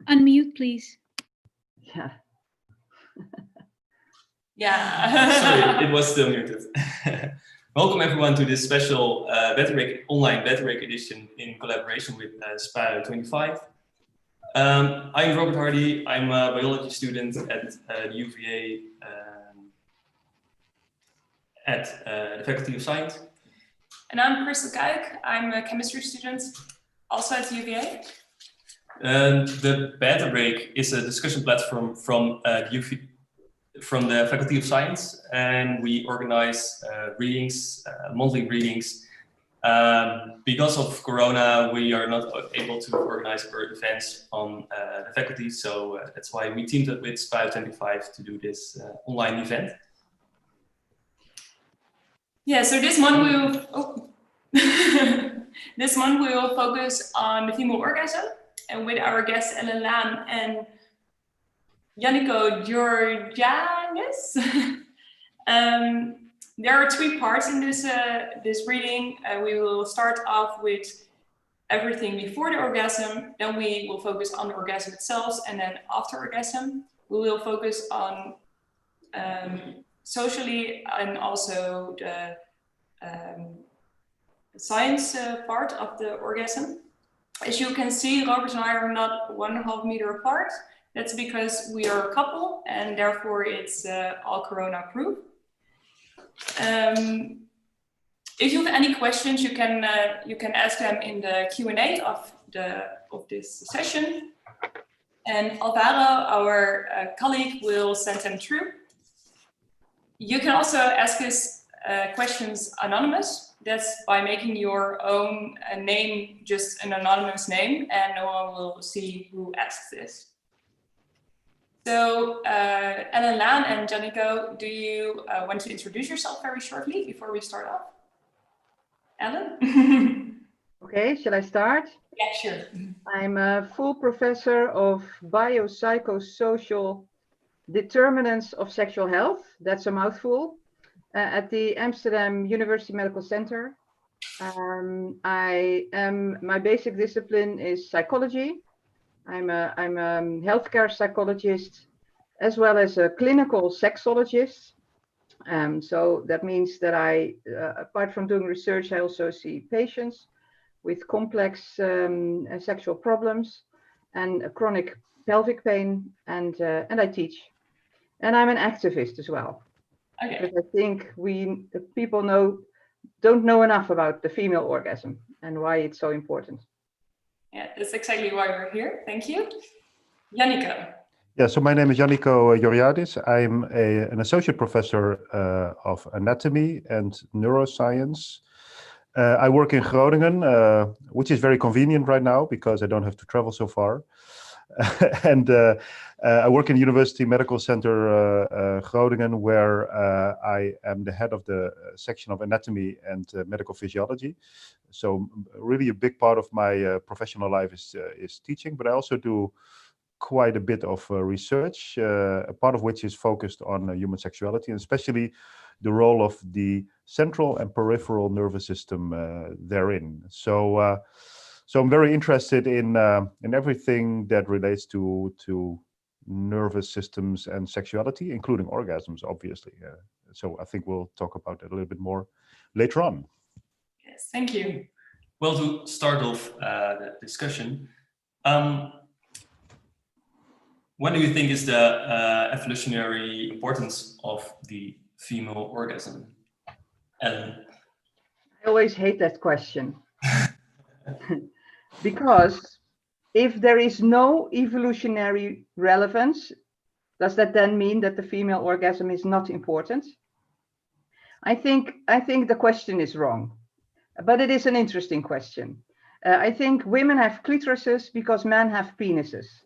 Unmute, please. Yeah. Yeah. Sorry, it was still muted. Welcome everyone to this special online Wetenschap edition in collaboration with SPA 25. I'm Robert Hardy. I'm a biology student at the UVA at the Faculty of Science. And I'm Crystal Kuik. I'm a chemistry student, also at the UVA. The Beta Break is a discussion platform from the Faculty of Science, and we organize readings, monthly readings. Because of Corona, we are not able to organize our events on the faculty, so that's why we teamed up with SPA 25 to do this online event. Yeah, so this month we will this month we will focus on the female orgasm, and with our guests Jarenlang and Georgianis. There are three parts in this reading. We will start off with everything before the orgasm, then we will focus on the orgasm itself, and then after orgasm we will focus on socially and also the science part of the orgasm. As you can see, Robert and I are not 1.5 meters apart. That's because we are a couple, and therefore it's all Corona proof. If you have any questions, you can ask them in the Q&A of this session, and Alvaro, our colleague, will send them through. You can also ask us questions anonymous. That's by making your own name just an anonymous name, and no one will see who asks this. So, Jarenlang and Janico, do you want to introduce yourself very shortly before we start off? Ellen? Okay, shall I start? Yeah, sure. I'm a full professor of biopsychosocial determinants of sexual health. That's a mouthful. At the Amsterdam University Medical Center. My basic discipline is psychology. I'm a healthcare psychologist as well as a clinical sexologist. So that means that I, apart from doing research, I also see patients with complex sexual problems and chronic pelvic pain, and I teach. And I'm an activist as well. Okay. Because I think people don't know enough about the female orgasm and why it's so important. Yeah, that's exactly why we're here. Thank you. Janico. Yeah, so my name is Janico Georgiadis. I'm an associate professor of anatomy and neuroscience. I work in Groningen, which is very convenient right now because I don't have to travel so far. And I work in University Medical Center Groningen, where I am the head of the section of anatomy and medical physiology. So really a big part of my professional life is teaching, but I also do quite a bit of research, a part of which is focused on human sexuality, and especially the role of the central and peripheral nervous system therein. So I'm very interested in everything that relates to nervous systems and sexuality, including orgasms, obviously. So I think we'll talk about that a little bit more later on. Yes, thank you. Well, to start off the discussion, what do you think is the evolutionary importance of the female orgasm? Ellen? I always hate that question. Because if there is no evolutionary relevance, does that then mean that the female orgasm is not important? I think the question is wrong, but it is an interesting question. I think women have clitorises because men have penises.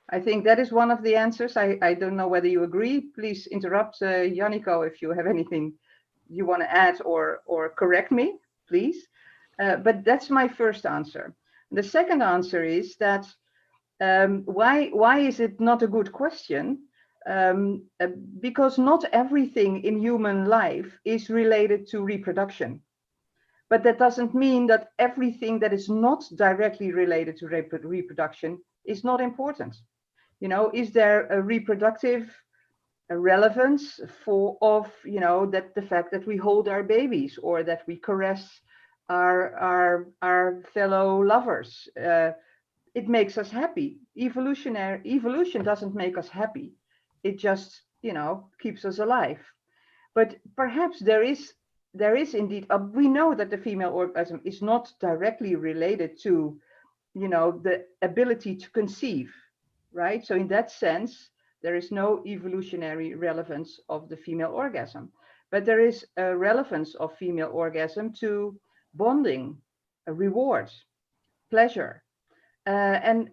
I think that is one of the answers. I don't know whether you agree. Please interrupt, Janico, if you have anything you want to add or correct me, please. But that's my first answer. The second answer is that why is it not a good question? Because not everything in human life is related to reproduction. But that doesn't mean that everything that is not directly related to reproduction is not important. You know, is there a reproductive relevance of, you know, that the fact that we hold our babies or that we caress our fellow lovers? It makes us happy. Evolution doesn't make us happy. It just, you know, keeps us alive. But perhaps there is indeed, we know that the female orgasm is not directly related to, you know, the ability to conceive, right? So in that sense, there is no evolutionary relevance of the female orgasm, but there is a relevance of female orgasm to bonding, a reward, pleasure, and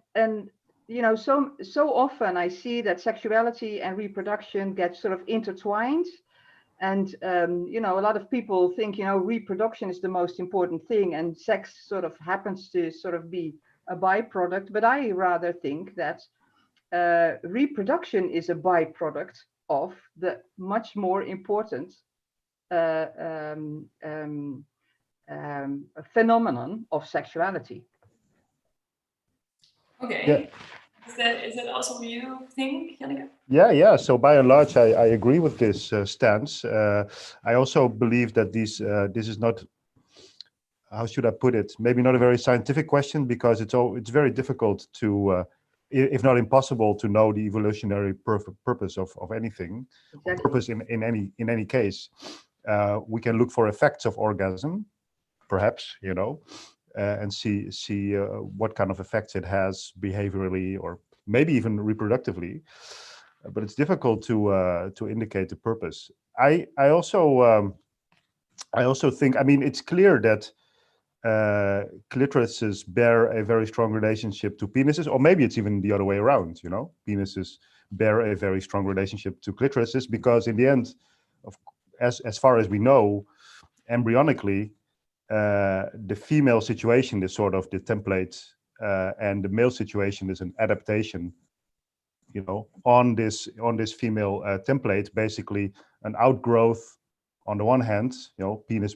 you know, so often I see that sexuality and reproduction get sort of intertwined. And, you know, a lot of people think, you know, reproduction is the most important thing and sex sort of happens to sort of be a byproduct. But I rather think that reproduction is a byproduct of the much more important phenomenon of sexuality. Okay. Yeah. Is that also what you think, Janneke? Yeah. So by and large, I agree with this stance. I also believe that this is not, how should I put it? Maybe not a very scientific question, because it's very difficult to, if not impossible, to know the evolutionary purpose of anything. Exactly. Purpose in any case. We can look for effects of orgasm, perhaps, you know, and see what kind of effects it has behaviorally or maybe even reproductively. But it's difficult to indicate the purpose. I also think, I mean, it's clear that clitorises bear a very strong relationship to penises, or maybe it's even the other way around, you know, penises bear a very strong relationship to clitorises, because in the end, as far as we know, embryonically, the female situation is sort of the template, and the male situation is an adaptation, you know, on this female template, basically an outgrowth on the one hand, you know, penis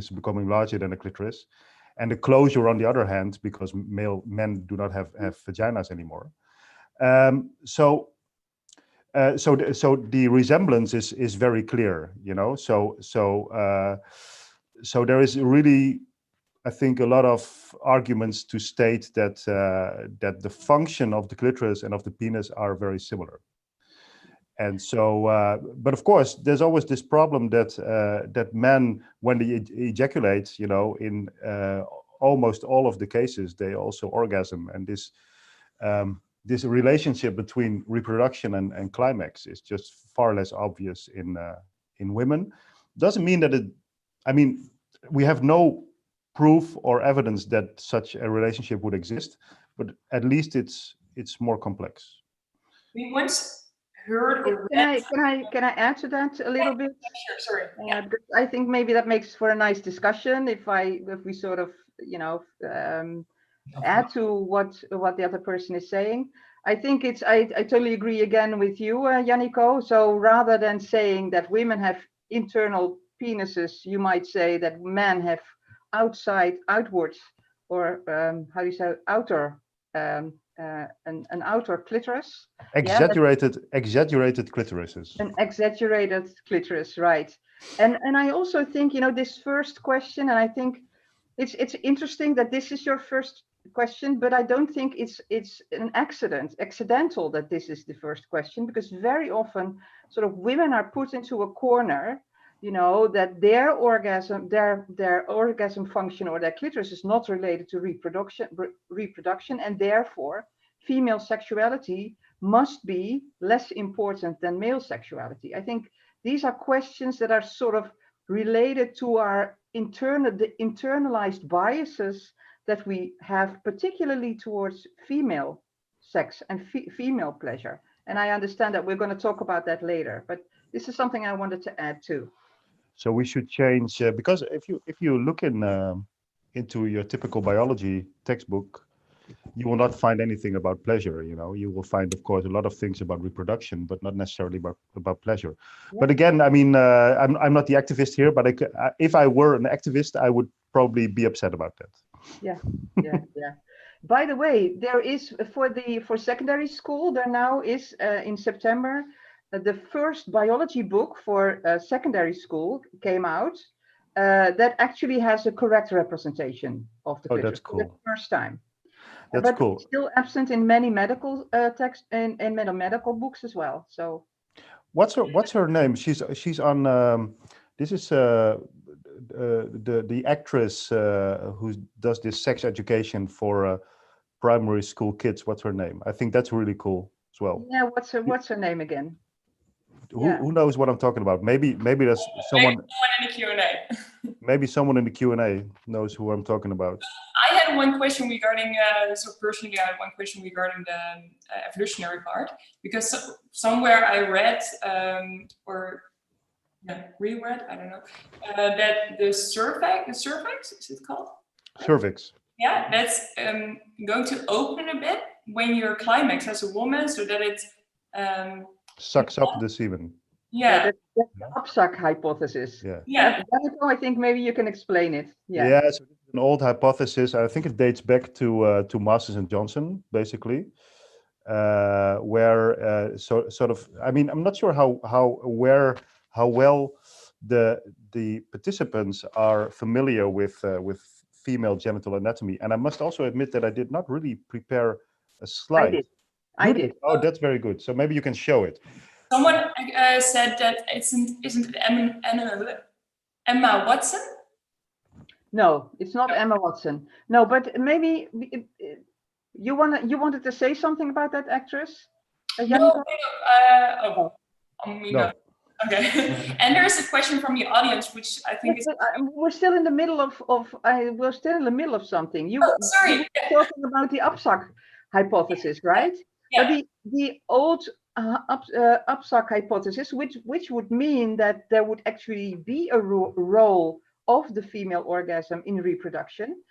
becoming larger than the clitoris, and the closure on the other hand, because men do not have vaginas anymore. So the resemblance is very clear, you know. So there is really, I think, a lot of arguments to state that that the function of the clitoris and of the penis are very similar. And so, but of course, there's always this problem that that men, when they ejaculate, you know, in almost all of the cases, they also orgasm, and this this relationship between reproduction and climax is just far less obvious in women. Doesn't mean that it, I mean, we have no proof or evidence that such a relationship would exist, but at least it's more complex. We once heard or read. Can I add to that a little bit? Sure, sorry. Yeah. Because I think maybe that makes for a nice discussion if we sort of, you know, add to what the other person is saying. I think I totally agree again with you, Janneke. So rather than saying that women have internal penises, you might say that men have outwards, or how do you say, outer, an outer clitoris. Exaggerated clitorises. An exaggerated clitoris, right? And I also think, you know, this first question, and I think it's interesting that this is your first question, but I don't think it's an accidental that this is the first question, because very often sort of women are put into a corner, you know, that their orgasm function or their clitoris is not related to reproduction, and therefore female sexuality must be less important than male sexuality. I think these are questions that are sort of related to our internalized biases that we have, particularly towards female sex and female pleasure. And I understand that we're going to talk about that later, but this is something I wanted to add too. So we should change, because if you look into your typical biology textbook, you will not find anything about pleasure. You know, you will find, of course, a lot of things about reproduction, but not necessarily about pleasure. Yeah. But again, I mean, I'm not the activist here, but if I were an activist, I would probably be upset about that. Yeah. By the way, there is for secondary school, there now is in September the first biology book for secondary school came out that actually has a correct representation of the Oh, clitoris that's for the cool. first time. That's but cool. it's still absent in many medical texts and medical books as well. So What's her name? She's on. This is the actress who does this sex education for primary school kids. What's her name? I think that's really cool as well. yeah, what's her name again? Who knows what I'm talking about? Maybe there's someone. Maybe someone in the Q&A. Maybe someone in the Q&A knows who I'm talking about. I had one question regarding, so personally I had one question regarding the evolutionary part, because somewhere I read, reread, I don't know, that the cervix, is it called? Cervix. Yeah, that's going to open a bit when you're climax as a woman, so that it Sucks up the semen. yeah. That's the Upsuck hypothesis. Yeah. I think maybe you can explain it. Yeah. So this is an old hypothesis. I think it dates back to Masters and Johnson, basically, where sort of. I mean, I'm not sure how well the participants are familiar with female genital anatomy, and I must also admit that I did not really prepare a slide. I did. Oh, that's very good. So maybe you can show it. Someone said that isn't it Emma Watson? No, it's not Emma Watson. No, but maybe you wanted to say something about that actress? No. No. Okay. And there's a question from the audience, which I think is. We're still in the middle of something. You sorry. were talking about the Upsuck hypothesis, right? Yeah. But the old Upsuck hypothesis, which would mean that there would actually be a role of the female orgasm in reproduction,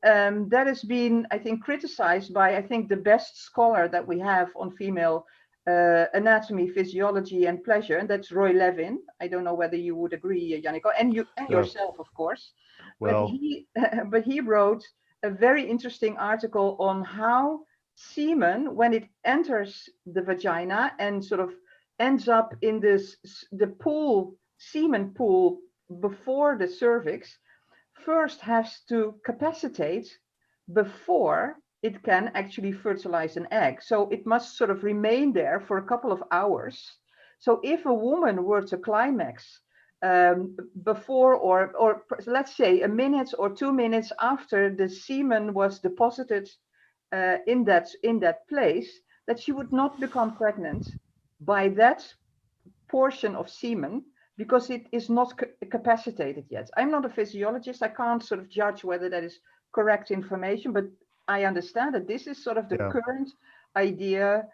that has been, I think, criticized by, I think, the best scholar that we have on female anatomy, physiology, and pleasure, and that's Roy Levin. I don't know whether you would agree, Janneke, and yourself, of course. Well, but he wrote a very interesting article on how semen, when it enters the vagina and sort of ends up in the semen pool before the cervix, first has to capacitate before it can actually fertilize an egg. So it must sort of remain there for a couple of hours. So if a woman were to climax before or let's say a minute or 2 minutes after the semen was deposited in that place, that she would not become pregnant by that portion of semen because it is not capacitated yet. I'm not a physiologist. I can't sort of judge whether that is correct information, but I understand that this is sort of the current idea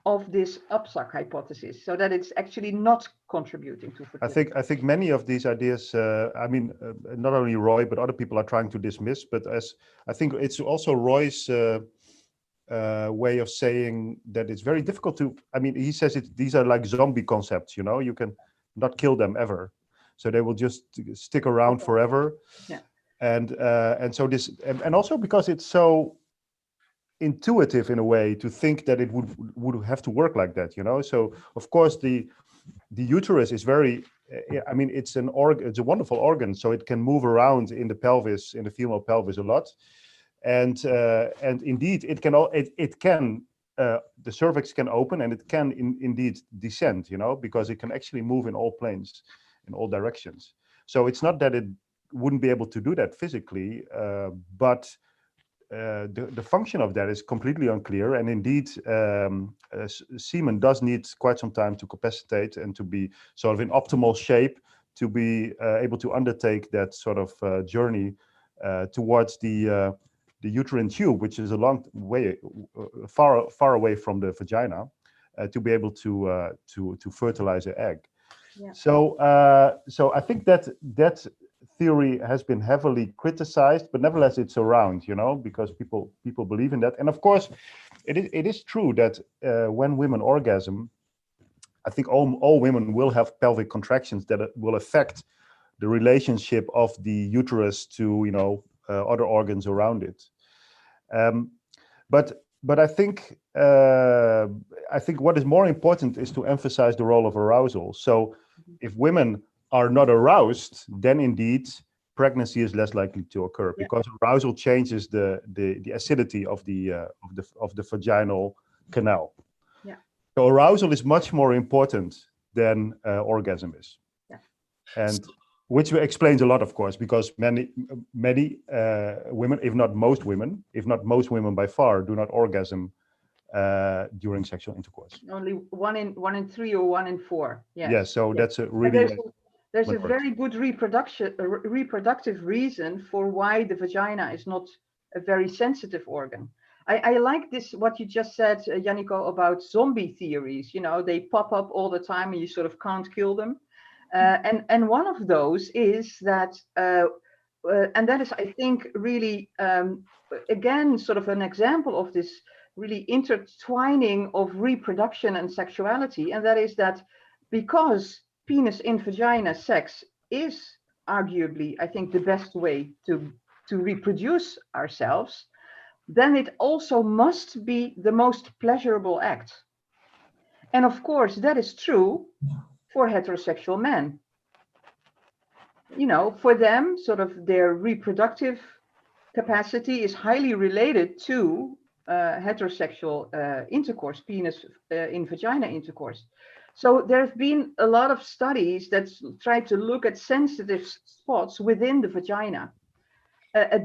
of this Upsuck hypothesis, so that it's actually not contributing to fertility. I think many of these ideas, not only Roy, but other people are trying to dismiss. But as I think it's also Roy's way of saying that it's very difficult to. I mean, he says these are like zombie concepts. You know, you can not kill them ever, so they will just stick around forever. Yeah. And so this, and also because it's so intuitive in a way to think that it would have to work like that, you know. So of course the uterus is very, I mean, it's a wonderful organ, so it can move around in the pelvis, in the female pelvis a lot, and indeed it can the cervix can open and it can indeed descend, you know, because it can actually move in all planes, in all directions. So it's not that it wouldn't be able to do that physically, but the function of that is completely unclear. And indeed, semen does need quite some time to capacitate and to be sort of in optimal shape to be able to undertake that sort of journey towards the uterine tube, which is a long way, far away from the vagina, to be able to fertilize an egg. Yeah. So I think that theory has been heavily criticized, but nevertheless it's around, you know, because people believe in that. And of course, it is true that when women orgasm, I think all women will have pelvic contractions that will affect the relationship of the uterus to, other organs around it. But I think what is more important is to emphasize the role of arousal. So if women are not aroused, then indeed pregnancy is less likely to occur, because arousal changes the acidity of the vaginal canal. Yeah. So arousal is much more important than orgasm is. Yeah. And which explains a lot, of course, because many women, if not most women by far, do not orgasm during sexual intercourse. Only one in 3 or 1 in 4. Yes. Yeah, so that's a really. There's a very good reproductive reason for why the vagina is not a very sensitive organ. I like this, what you just said, Yannico, about zombie theories. They pop up all the time and you sort of can't kill them. And one of those is that, and that is, I think, really, again, sort of an example of this really intertwining of reproduction and sexuality. And that is that because penis in vagina sex is arguably, I think, the best way to reproduce ourselves, then it also must be the most pleasurable act. And of course, that is true for heterosexual men. For them, sort of their reproductive capacity is highly related to heterosexual intercourse, penis in vagina intercourse. So there have been a lot of studies that try to look at sensitive spots within the vagina,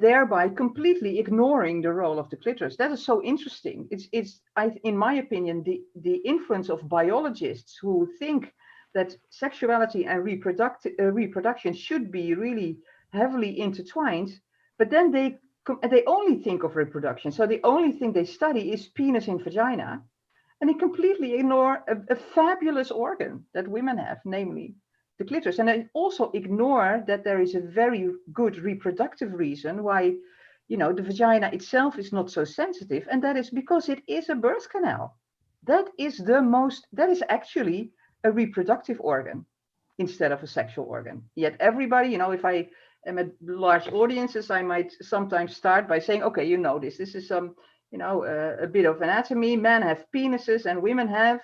thereby completely ignoring the role of the clitoris. That is so interesting. It's in my opinion, the influence of biologists who think that sexuality and reproduction should be really heavily intertwined, but then they only think of reproduction. So the only thing they study is penis in vagina, and they completely ignore a fabulous organ that women have, namely the clitoris. And they also ignore that there is a very good reproductive reason why, the vagina itself is not so sensitive, and that is because it is a birth canal. That is actually a reproductive organ instead of a sexual organ. Yet everybody, if I am at large audiences, I might sometimes start by saying, okay, this is some, a bit of anatomy. Men have penises and women have,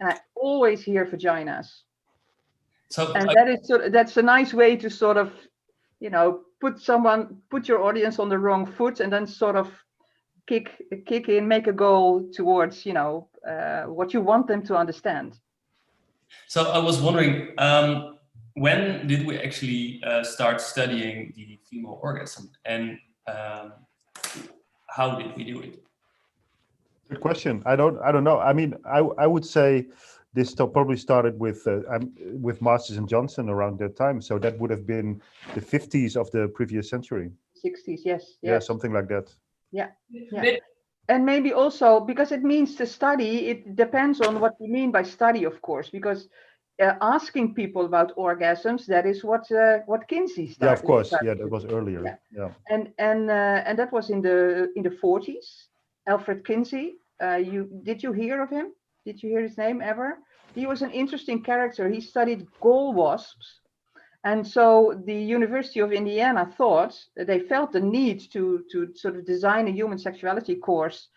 and I always hear vaginas. So and that's a nice way to sort of, put your audience on the wrong foot, and then sort of kick in, make a goal towards, what you want them to understand. So I was wondering, when did we actually start studying the female orgasm, and how did we do it? Good question. I don't know. I mean, I would say this probably started with Masters and Johnson around that time. So that would have been the 50s of the previous century. 60s, yes. Yeah, something like that. Yeah. And maybe also because it means to study, it depends on what you mean by study, of course, because asking people about orgasms, that is what Kinsey started. Yeah, of course. Yeah, that was earlier. Yeah. And that was in the 40s. Alfred Kinsey. Did you hear of him? Did you hear his name ever? He was an interesting character. He studied gall wasps. And so the University of Indiana they felt the need to sort of design a human sexuality course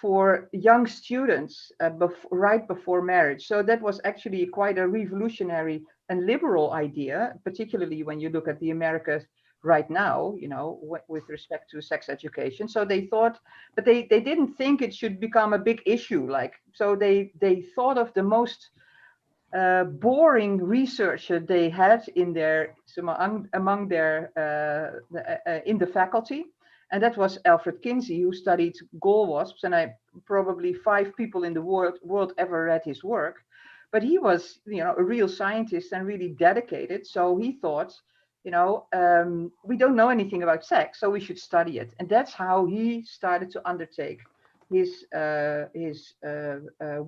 for young students right before marriage. So that was actually quite a revolutionary and liberal idea, particularly when you look at the Americas right now, with respect to sex education. So they thought, but they didn't think it should become a big issue. So they thought of the most boring research that they had in the faculty, and that was Alfred Kinsey, who studied gall wasps. And probably 5 people in the world ever read his work, but he was, a real scientist and really dedicated. So he thought, we don't know anything about sex, so we should study it. And that's how he started to undertake his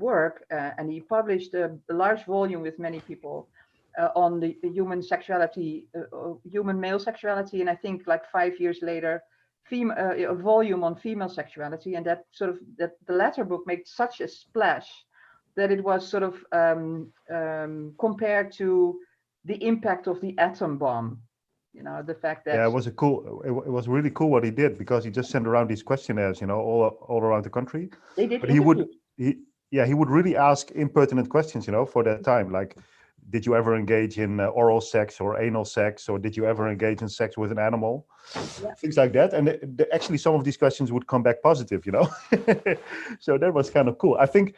work, and he published a large volume with many people on the human sexuality, human male sexuality, and I think 5 years later, a volume on female sexuality. And that the latter book made such a splash that it was sort of compared to the impact of the atom bomb. You know, the fact that Yeah, it was it was really cool what he did, because he just sent around these questionnaires, you know, all around the country. they did But he would, interviews. he would really ask impertinent questions, you know, for that time. Like, did you ever engage in oral sex or anal sex, or did you ever engage in sex with an animal? Yeah. Things like that. And actually, some of these questions would come back positive, you know. So that was kind of cool. I think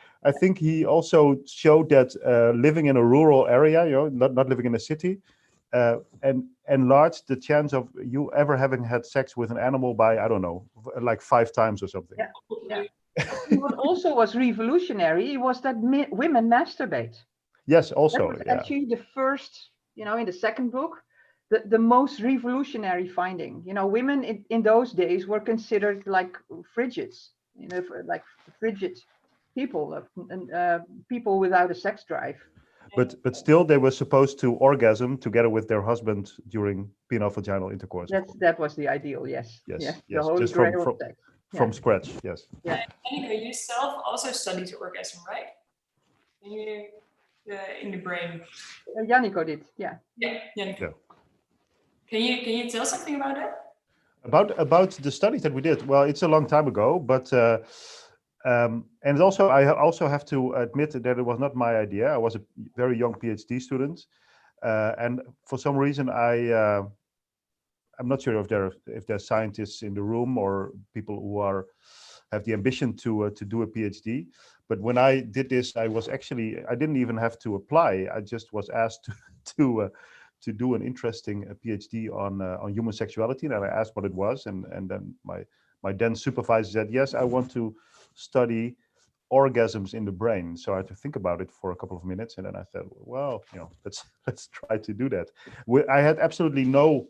he also showed that living in a rural area, you know, not living in a city, and enlarged the chance of you ever having had sex with an animal by, I don't know, like 5 times or something. Yeah. Yeah. What also was revolutionary was that women masturbate. Yes, That also, was yeah. actually the first, you know, in the second book, the most revolutionary finding. You know, women in those days were considered like frigids, you know, like frigid people, people without a sex drive. But still, they were supposed to orgasm together with their husband during penile-vaginal intercourse. Of course. That was the ideal, yes. Yes, Yes, the yes, holy just grail of sex. from Yeah. scratch. Yes. Yeah. Annika, you yourself also studied orgasm, right? In the brain. Janniko did, yeah. Yeah, Jannica. Yeah. Can you tell something about that? About the studies that we did. Well, it's a long time ago, but and also I also have to admit that it was not my idea. I was a very young PhD student, and for some reason I'm not sure if there's scientists in the room or people who have the ambition to do a PhD. But when I did this, I didn't even have to apply. I just was asked to do an interesting PhD on human sexuality, and I asked what it was, and then my then supervisor said, yes, I want to study orgasms in the brain. So I had to think about it for a couple of minutes, and then I thought, well, you know, let's try to do that. I had absolutely no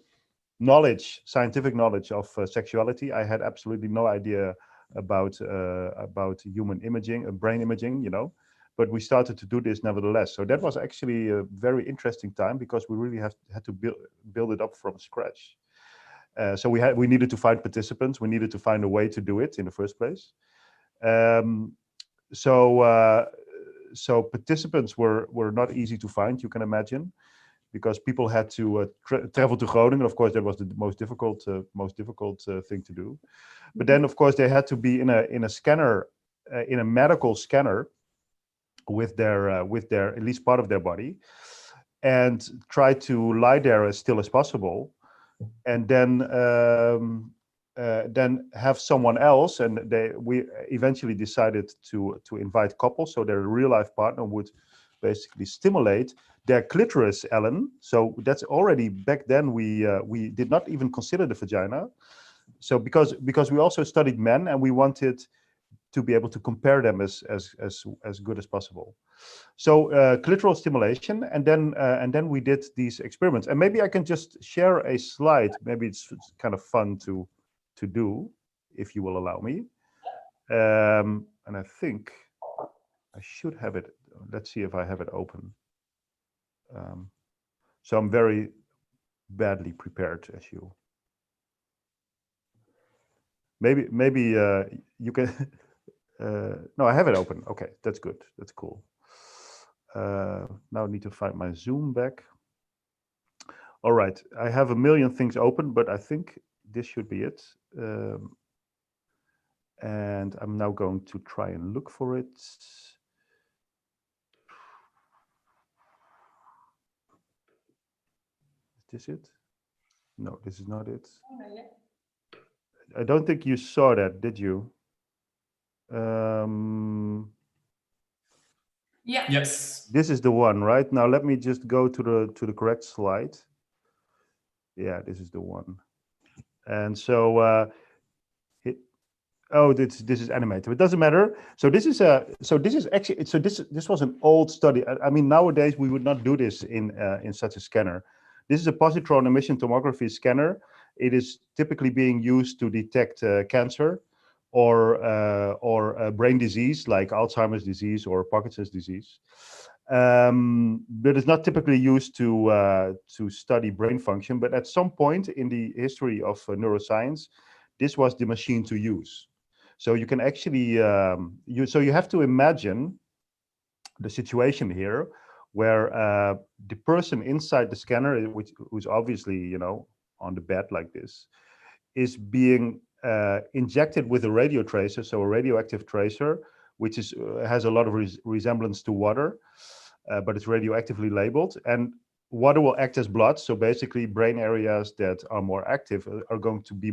scientific knowledge of sexuality. I had absolutely no idea about human imaging, brain imaging, you know. But we started to do this nevertheless. So that was actually a very interesting time, because we really had to build it up from scratch. So we needed to find participants. We needed to find a way to do it in the first place. So participants were not easy to find, you can imagine, because people had to travel to Groningen. Of course, that was the most difficult thing to do. But then, of course, they had to be in a scanner, in a medical scanner, with their at least part of their body, and try to lie there as still as possible, and then have someone else. And we eventually decided to invite couples, so their real life partner would basically stimulate their clitoris, Ellen. So that's already back then we did not even consider the vagina. So because we also studied men, and we wanted to be able to compare them as good as possible. So clitoral stimulation, and then we did these experiments. And maybe I can just share a slide. Maybe it's kind of fun to do, if you will allow me. And I think I should have it. Let's see if I have it open. So I'm very badly prepared, as you. Maybe you can. No, I have it open. Okay, that's good. That's cool. Now I need to find my Zoom back. All right, I have a million things open, but I think this should be it. And I'm now going to try and look for it. Is this it? No, this is not it. I don't think you saw that, did you? Yeah. Yes. This is the one, right? Now let me just go to the correct slide. Yeah, this is the one. And so this is animated. It doesn't matter. So this is this was an old study. I mean, nowadays we would not do this in such a scanner. This is a positron emission tomography scanner. It is typically being used to detect cancer or brain disease like Alzheimer's disease or Parkinson's disease. But it's not typically used to study brain function. But at some point in the history of neuroscience, this was the machine to use. So you can actually you have to imagine the situation here where the person inside the scanner, who's obviously, you know, on the bed like this, is being injected with a radio tracer, so a radioactive tracer, which is has a lot of resemblance to water, but it's radioactively labeled. And water will act as blood, so basically brain areas that are more active are going to be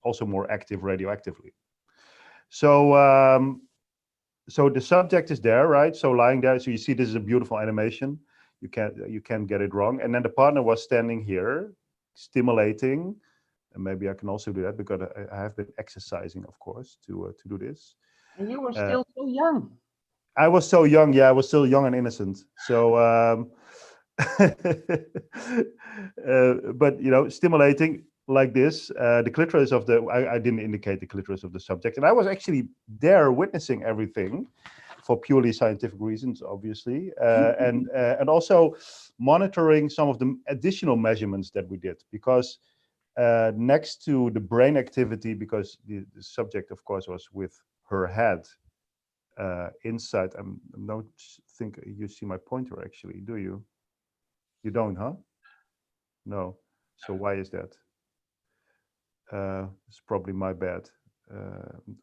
also more active radioactively. So so the subject is there, right? So lying there, so you see this is a beautiful animation. You can't get it wrong. And then the partner was standing here, stimulating, and maybe I can also do that because I have been exercising, of course, to do this. And you were still so young. I was so young, yeah, I was still young and innocent. So, but you know, stimulating like this, the clitoris of the, I didn't indicate the clitoris of the subject, and I was actually there witnessing everything for purely scientific reasons, obviously, and also monitoring some of the additional measurements that we did, because next to the brain activity, because the subject, of course, was with her head inside. I don't think you see my pointer actually, do you? You don't, huh? No. So why is that? It's probably my bad.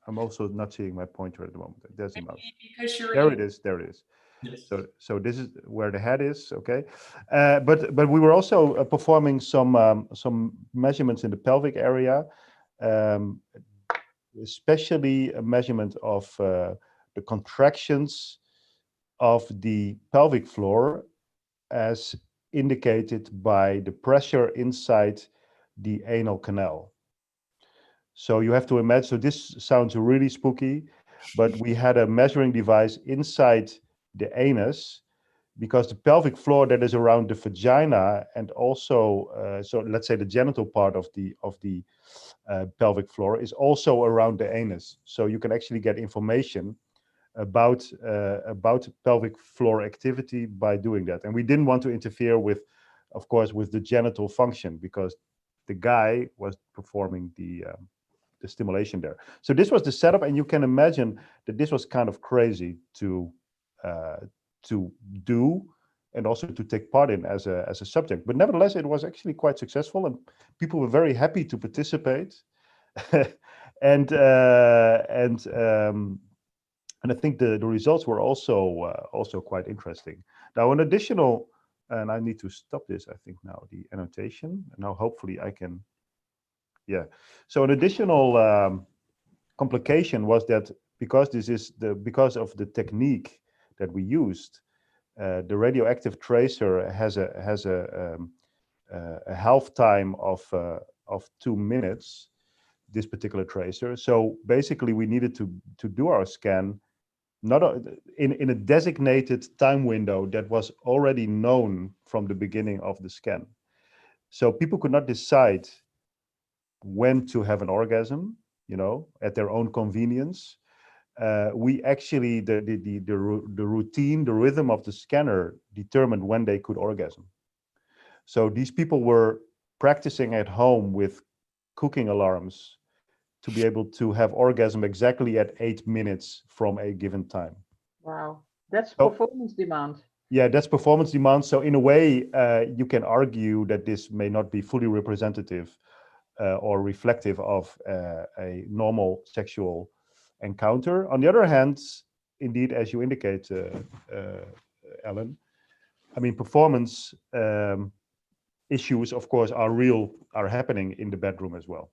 I'm also not seeing my pointer at the moment. There's a mouse. Because you're There it is. There it is. Yes. So this is where the head is. Okay, but we were also performing some measurements in the pelvic area, especially a measurement of the contractions of the pelvic floor as indicated by the pressure inside the anal canal. So you have to imagine, so this sounds really spooky, but we had a measuring device inside the anus, because the pelvic floor that is around the vagina, and also, so let's say the genital part of the pelvic floor is also around the anus. So you can actually get information about pelvic floor activity by doing that. And we didn't want to interfere with, of course, with the genital function, because the guy was performing the stimulation there. So this was the setup, and you can imagine that this was kind of crazy to do and also to take part in as a subject. But nevertheless, it was actually quite successful, and people were very happy to participate. and I think the results were also quite interesting. Now, an additional, and I need to stop this, I think now, the annotation. Now, hopefully I can, yeah. So an additional complication was that because of the technique that we used, the radioactive tracer has a half time of 2 minutes, this particular tracer. So basically we needed to do our scan not in a designated time window that was already known from the beginning of the scan. So people could not decide when to have an orgasm, you know, at their own convenience. We actually, the routine, the rhythm of the scanner determined when they could orgasm. So these people were practicing at home with cooking alarms to be able to have orgasm exactly at 8 minutes from a given time. Wow, that's performance demand. Yeah, that's performance demand. So in a way, you can argue that this may not be fully representative or reflective of a normal sexual encounter. On the other hand, indeed, as you indicate, Ellen, I mean, performance issues, of course, are happening in the bedroom as well.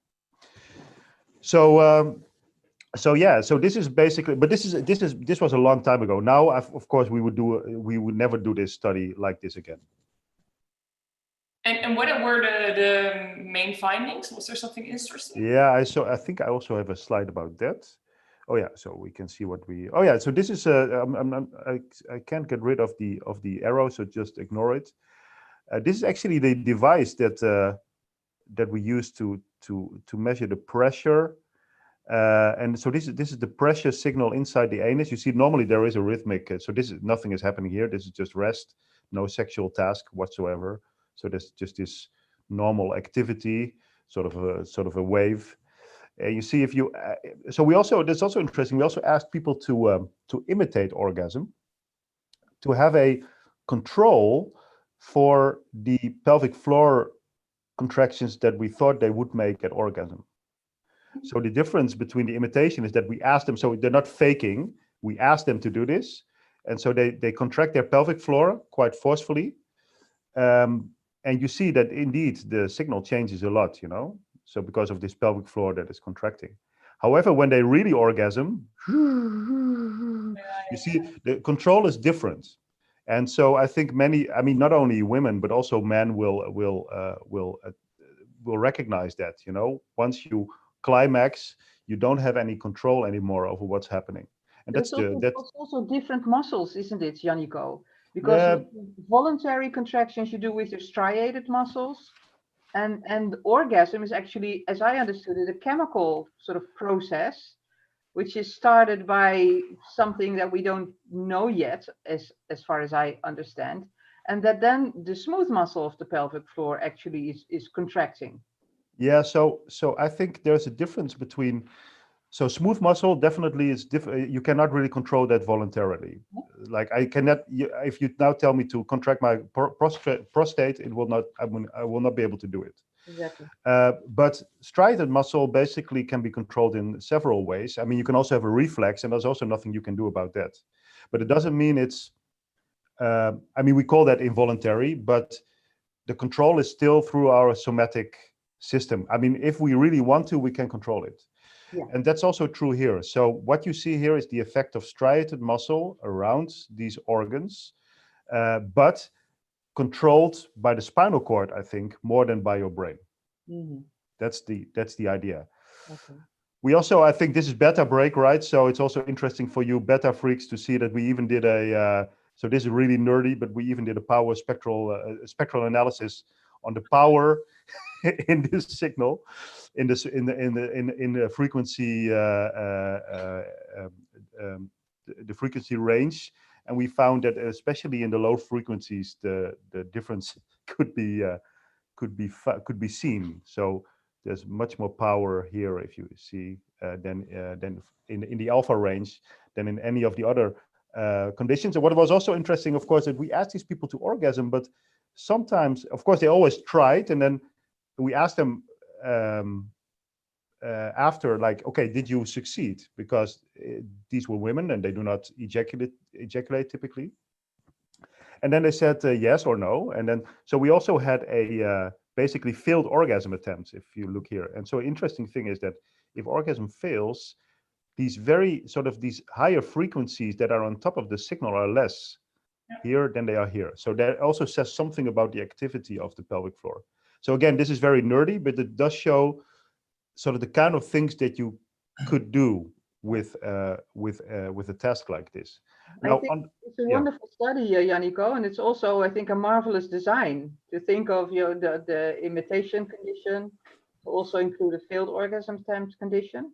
So yeah, so this is basically, but this was a long time ago. Now, of course, we would never do this study like this again. And what were the main findings? Was there something interesting? Yeah, I think I also have a slide about that. Oh yeah, so we can see what we. Oh yeah, so this is I can't get rid of the arrow, so just ignore it. This is actually the device that we use to measure the pressure. And so this is the pressure signal inside the anus. You see, normally there is a rhythmic. So nothing is happening here. This is just rest, no sexual task whatsoever. So there's just this normal activity, sort of a wave. And you see, if you. So that's also interesting. We also asked people to imitate orgasm, to have a control for the pelvic floor contractions that we thought they would make at orgasm. So the difference between the imitation is that we ask them, so they're not faking, we ask them to do this. And so they contract their pelvic floor quite forcefully. And you see that indeed the signal changes a lot, so because of this pelvic floor that is contracting. However, when they really orgasm, you see the control is different. And so I think not only women, but also men will recognize that, once you climax, you don't have any control anymore over what's happening. And It's also different muscles, isn't it, Janiko? Because voluntary contractions you do with your striated muscles, and orgasm is actually, as I understood it, a chemical sort of process, which is started by something that we don't know yet, as far as I understand, and that then the smooth muscle of the pelvic floor actually is contracting. Yeah, so I think there's a difference between, so smooth muscle definitely is you cannot really control that voluntarily. Like I cannot, if you now tell me to contract my prostate, it will not, I will not be able to do it. Exactly. But striated muscle basically can be controlled in several ways. I mean, you can also have a reflex, and there's also nothing you can do about that. But it doesn't mean it's, we call that involuntary, but the control is still through our somatic system. I mean, if we really want to, we can control it. Yeah. And that's also true here. So what you see here is the effect of striated muscle around these organs, but controlled by the spinal cord, I think, more than by your brain. Mm-hmm. That's the idea. Okay. We also, I think this is beta break, right? So it's also interesting for you beta freaks to see that we even did so this is really nerdy, but we even did a power spectral analysis on the power in this signal, in the frequency, the frequency range, and we found that especially in the low frequencies, the difference could be seen. So there's much more power here, if you see, than in the alpha range than in any of the other conditions. And what was also interesting, of course, that we asked these people to orgasm, but sometimes, of course, they always tried, and then we asked them after, like, okay, did you succeed? Because these were women and they do not ejaculate typically. And then they said yes or no. And then, so we also had basically failed orgasm attempts, if you look here. And so interesting thing is that if orgasm fails, these these higher frequencies that are on top of the signal are less here than they are here. So that also says something about the activity of the pelvic floor. So again, this is very nerdy, but it does show sort of the kind of things that you could do with a task like this. Now, I think it's a wonderful study, Janiko, and it's also, I think, a marvelous design to think of the imitation condition, to also include a failed orgasm attempt condition.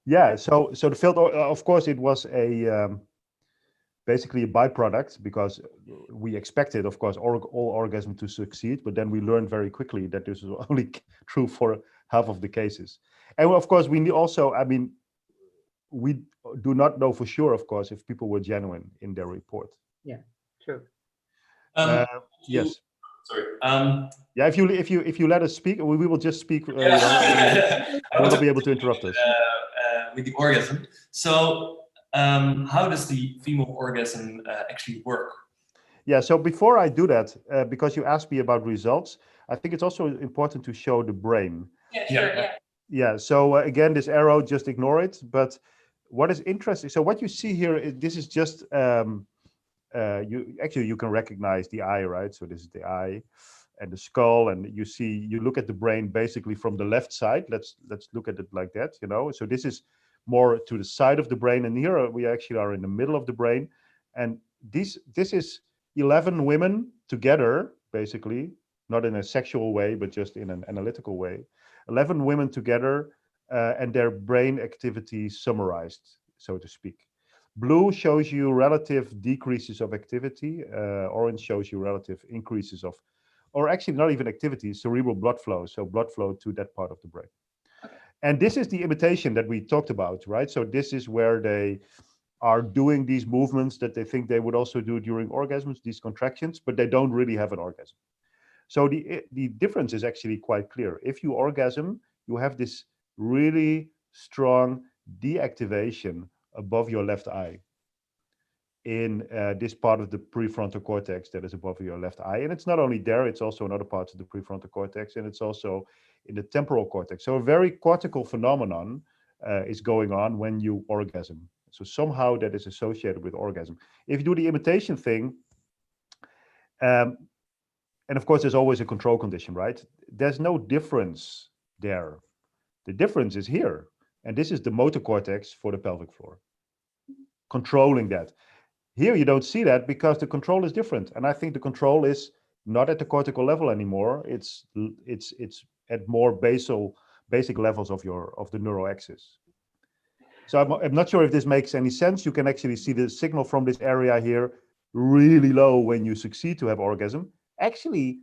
Yeah, so the failed, of course, it was basically a byproduct, because we expected, of course, all orgasm to succeed, but then we learned very quickly that this was only true for half of the cases. And of course, we also, we do not know for sure, of course, if people were genuine in their report. Yeah, true. Yes. Sorry. Yeah, if you let us speak, we will just speak. You will not be able to interrupt us. With the orgasm. So, how does the female orgasm actually work? Yeah. So before I do that, because you asked me about results, I think it's also important to show the brain. Yeah, sure. Yeah. So again, this arrow, just ignore it. But what is interesting, so what you see here is, this is just you can recognize the eye, right? So this is the eye and the skull, and you look at the brain basically from the left side. Let's look at it like that, So this is more to the side of the brain, and here we actually are in the middle of the brain. And this is 11 women together, basically, not in a sexual way, but just in an analytical way. 11 women together, and their brain activity summarized, so to speak. Blue shows you relative decreases of activity. Orange shows you relative increases of, or actually not even activity, cerebral blood flow. So blood flow to that part of the brain. And this is the imitation that we talked about, right? So this is where they are doing these movements that they think they would also do during orgasms, these contractions, but they don't really have an orgasm. So the difference is actually quite clear. If you orgasm, you have this really strong deactivation above your left eye in this part of the prefrontal cortex that is above your left eye. And it's not only there, it's also in other parts of the prefrontal cortex, and it's also in the temporal cortex. So a very cortical phenomenon is going on when you orgasm. So somehow that is associated with orgasm. If you do the imitation thing, and of course, there's always a control condition, right? There's no difference there. The difference is here. And this is the motor cortex for the pelvic floor, controlling that. Here, you don't see that because the control is different. And I think the control is not at the cortical level anymore. It's at more basic levels of the neural axis. So I'm not sure if this makes any sense. You can actually see the signal from this area here really low when you succeed to have orgasm. Actually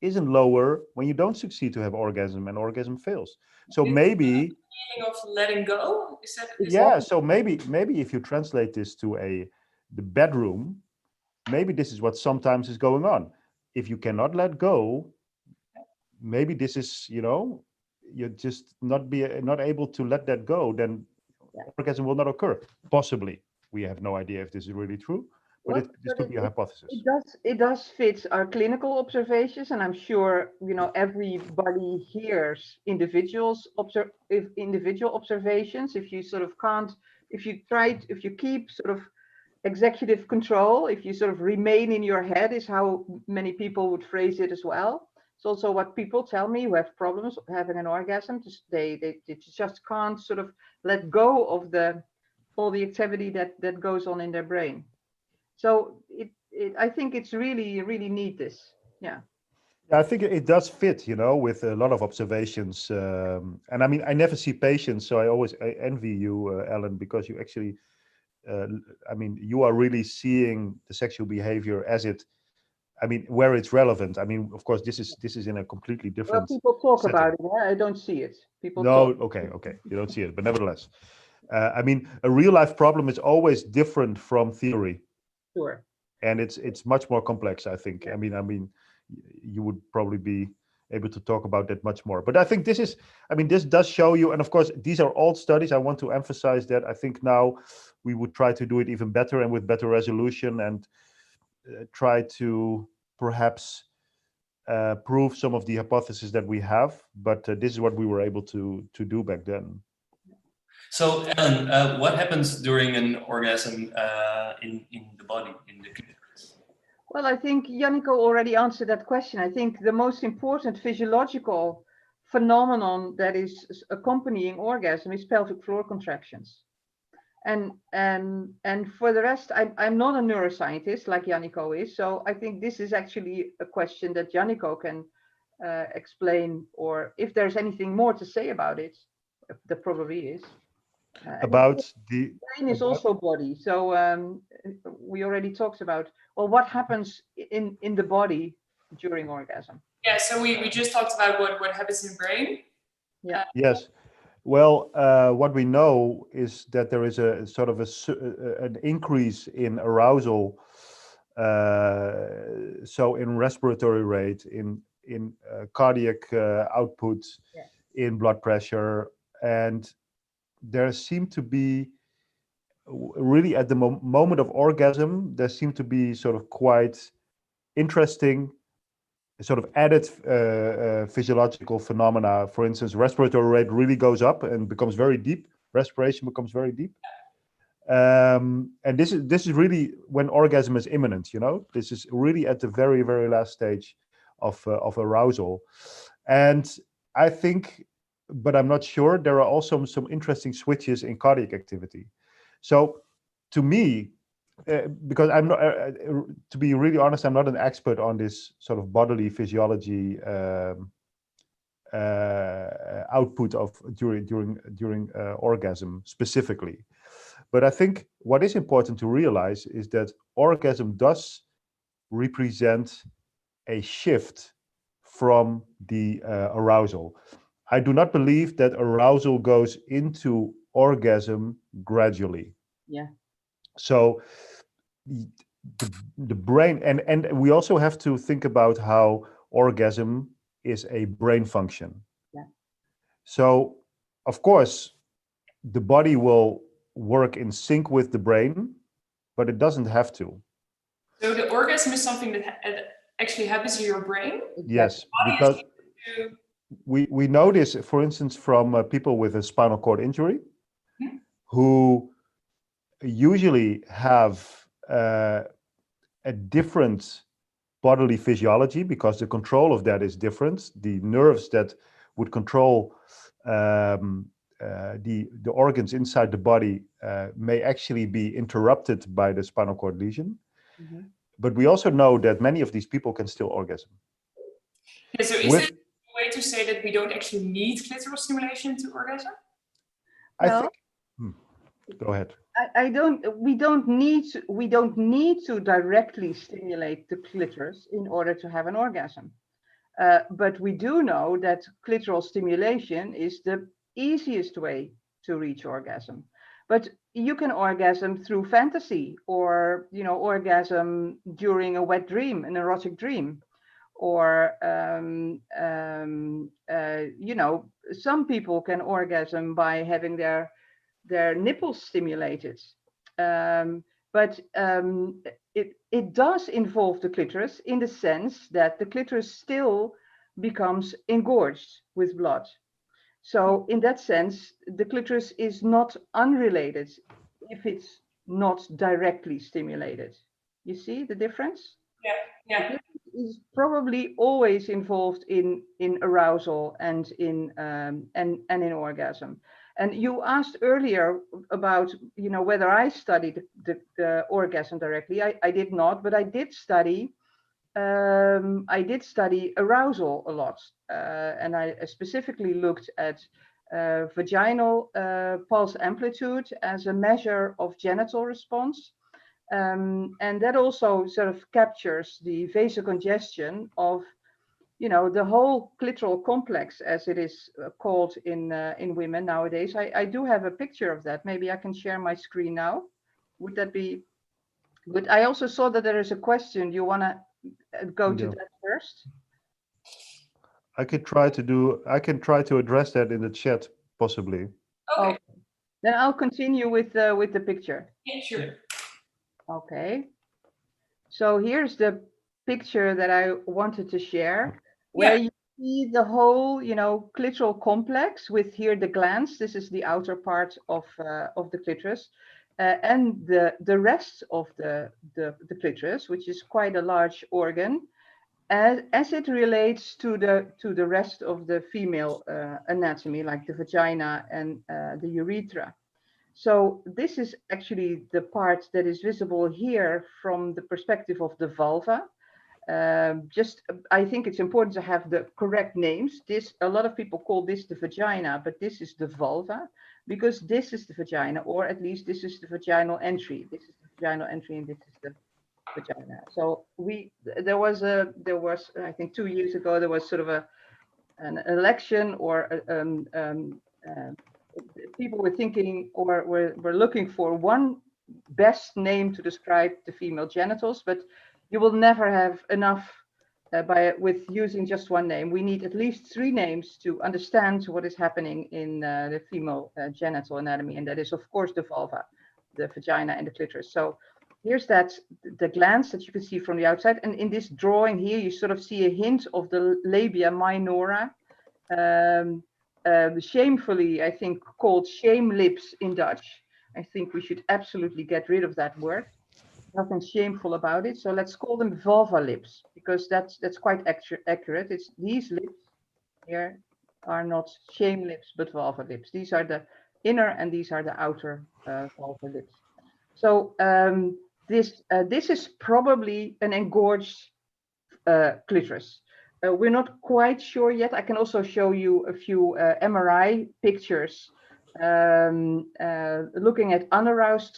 isn't lower when you don't succeed to have orgasm and orgasm fails. So maybe Feeling of letting go, is yeah. that So maybe if you translate this to the bedroom, maybe this is what sometimes is going on. If you cannot let go, maybe this is, you're just not able to let that go, then orgasm will not occur. Possibly. We have no idea if this is really true, but this could be a hypothesis. It does fit our clinical observations, and I'm sure everybody hears individual observations. If you sort of can't, if you keep sort of executive control, if you sort of remain in your head, is how many people would phrase it as well. It's also what people tell me who have problems having an orgasm. They just can't sort of let go of all the activity that goes on in their brain. So I think it's really, really neat this. Yeah. I think it does fit, with a lot of observations. And I mean, I never see patients, so I envy you, Ellen, because you actually, you are really seeing the sexual behavior where it's relevant. I mean, of course, this is in a completely different. Well, people talk setting. about it. Yeah? I don't see it. People No, talk. okay, you don't see it, but nevertheless, a real life problem is always different from theory. Sure. And it's much more complex, I think. Yeah. I mean, you would probably be able to talk about that much more. But I think this does show you, and of course, these are old studies. I want to emphasize that. I think now we would try to do it even better and with better resolution, and try to perhaps prove some of the hypotheses that we have. But this is what we were able to do back then. So, Ellen, what happens during an orgasm in the body, in the clitoris? Well, I think Janneke already answered that question. I think the most important physiological phenomenon that is accompanying orgasm is pelvic floor contractions. And for the rest, I'm not a neuroscientist like Janneke is. So I think this is actually a question that Janneke can explain, or if there's anything more to say about it, there probably is. About the brain is also body. So we already talked about, well, what happens in the body during orgasm. Yeah, so we just talked about what happens in the brain. Yeah. Yes. Well, what we know is that there is a sort of an increase in arousal, so in respiratory rate, in cardiac output, in blood pressure, and there seem to be really at the moment of orgasm, there seem to be sort of quite interesting sort of added physiological phenomena. For instance, respiratory rate really goes up and becomes very deep. Respiration becomes very deep. And this is really when orgasm is imminent, This is really at the very, very last stage of arousal. And I think, but I'm not sure, there are also some interesting switches in cardiac activity. So to me, because I'm not, to be really honest, I'm not an expert on this sort of bodily physiology output of during orgasm specifically. But I think what is important to realize is that orgasm does represent a shift from the arousal. I do not believe that arousal goes into orgasm gradually. Yeah. So the brain, and we also have to think about how orgasm is a brain function. Yeah. So, of course, the body will work in sync with the brain, but it doesn't have to. So the orgasm is something that actually happens in your brain? Yes, Body because is to- we know this, for instance, from people with a spinal cord injury, Mhm. who usually have a different bodily physiology, because the control of that is different. The nerves that would control the organs inside the body may actually be interrupted by the spinal cord lesion. Mhm. But we also know that many of these people can still orgasm. Yeah, so is With- it a way to say that we don't actually need clitoral stimulation to orgasm? I No. think. Go ahead. We don't need to directly stimulate the clitoris in order to have an orgasm. But we do know that clitoral stimulation is the easiest way to reach orgasm. But you can orgasm through fantasy, or orgasm during a wet dream, an erotic dream, or some people can orgasm by having their nipples stimulated. But it does involve the clitoris, in the sense that the clitoris still becomes engorged with blood. So in that sense, the clitoris is not unrelated if it's not directly stimulated. You see the difference? Yeah. The clitoris is probably always involved in arousal and in orgasm. And you asked earlier about whether I studied the orgasm directly. I did not, but I did study arousal a lot, and I specifically looked at vaginal pulse amplitude as a measure of genital response. And that also sort of captures the vasocongestion of the whole clitoral complex, as it is called in women nowadays. I do have a picture of that. Maybe I can share my screen now. Would that be good? I also saw that there is a question. Do you want to go to that first? I can try to address that in the chat, possibly. Okay. Then I'll continue with the picture. Yeah, sure. Okay. So here's the picture that I wanted to share, where you see the whole, clitoral complex with here the glans. This is the outer part of the clitoris, and the rest of the clitoris, which is quite a large organ, as it relates to the rest of the female anatomy, like the vagina and the urethra. So this is actually the part that is visible here from the perspective of the vulva. I think it's important to have the correct names. A lot of people call this the vagina, but this is the vulva, because this is the vagina, or at least this is the vaginal entry. This is the vaginal entry, and this is the vagina. So there was I think 2 years ago, there was sort of an election, or people were thinking, or were looking for one best name to describe the female genitals, but you will never have enough with using just one name. We need at least 3 names to understand what is happening in the female genital anatomy, and that is, of course, the vulva, the vagina, and the clitoris. So here's the glans that you can see from the outside, and in this drawing here, you sort of see a hint of the labia minora. Shamefully, I think, called shame lips in Dutch. I think we should absolutely get rid of that word. Nothing shameful about it. So let's call them vulva lips, because that's quite accurate. It's these lips here are not shame lips, but vulva lips. These are the inner and these are the outer vulva lips. So this is probably an engorged clitoris. We're not quite sure yet. I can also show you a few MRI pictures looking at unaroused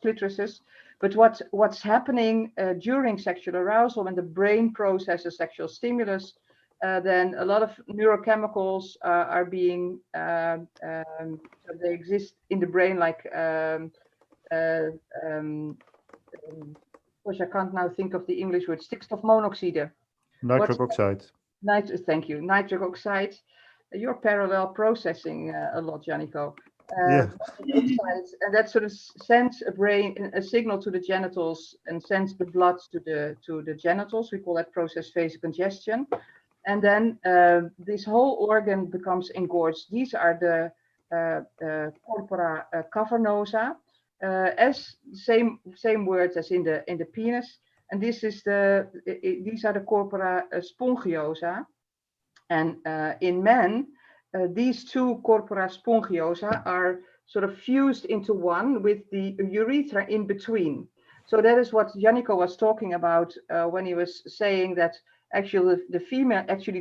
clitorises. But what's happening during sexual arousal, when the brain processes sexual stimulus, then a lot of neurochemicals are being, so they exist in the brain, like, gosh, I can't now think of the English word, stikstofmonoxide. Nitric oxide. Thank you, nitric oxide. You're parallel processing a lot, Janniko. Yeah. Oxides, and that sort of sends a signal to the genitals and sends the blood to the genitals. We call that process vasocongestion. And then this whole organ becomes engorged. These are the corpora cavernosa, as same words as in the penis. And this is these are the corpora spongiosa. And in men, these two corpora spongiosa are sort of fused into one with the urethra in between. So that is what Janniko was talking about when he was saying that actually the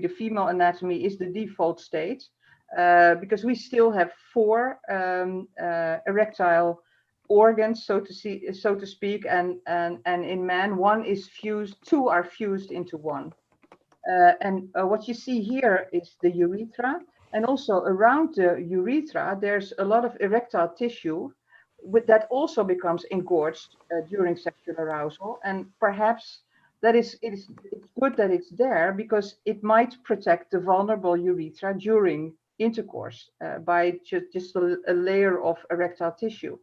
female anatomy is the default state, because we still have 4 erectile organs, so to speak, and in man 1 is fused, 2 are fused into 1. And what you see here is the urethra, and also around the urethra there's a lot of erectile tissue that also becomes engorged during sexual arousal, and perhaps it's good that it's there because it might protect the vulnerable urethra during intercourse by just a layer of erectile tissue.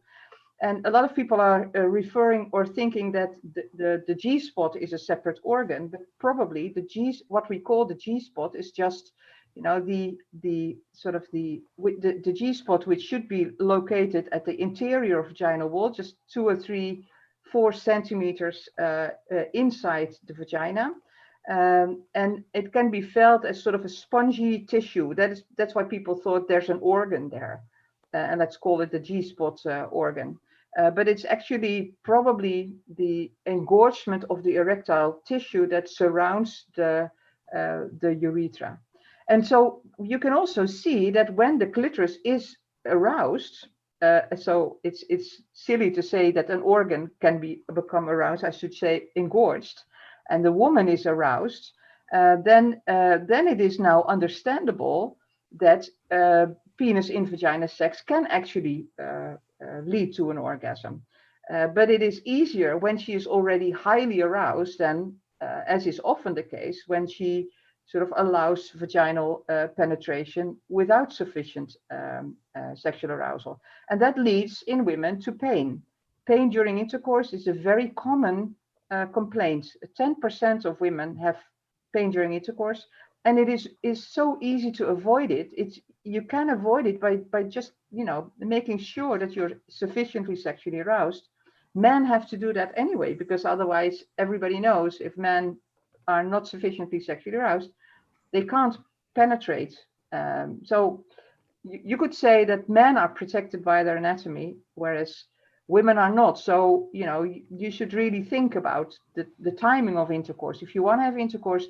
And a lot of people are referring or thinking that the G-spot is a separate organ, but probably what we call the G-spot is just, the G-spot, which should be located at the interior of vaginal wall, just 2 or 3, 4 centimeters inside the vagina. And it can be felt as sort of a spongy tissue. That's why people thought there's an organ there. And let's call it the G-spot organ. But it's actually probably the engorgement of the erectile tissue that surrounds the urethra. And so you can also see that when the clitoris is aroused, so it's silly to say that an organ can become aroused, I should say engorged, and the woman is aroused, then it is now understandable that penis in vagina sex can actually lead to an orgasm. But it is easier when she is already highly aroused than, as is often the case, when she sort of allows vaginal penetration without sufficient sexual arousal. And that leads in women to pain. Pain during intercourse is a very common complaint. 10% of women have pain during intercourse, and it is so easy to avoid it. You can avoid it by just making sure that you're sufficiently sexually aroused. Men have to do that anyway, because otherwise everybody knows if men are not sufficiently sexually aroused, they can't penetrate. So you could say that men are protected by their anatomy, whereas women are not. So you should really think about the timing of intercourse. If you want to have intercourse,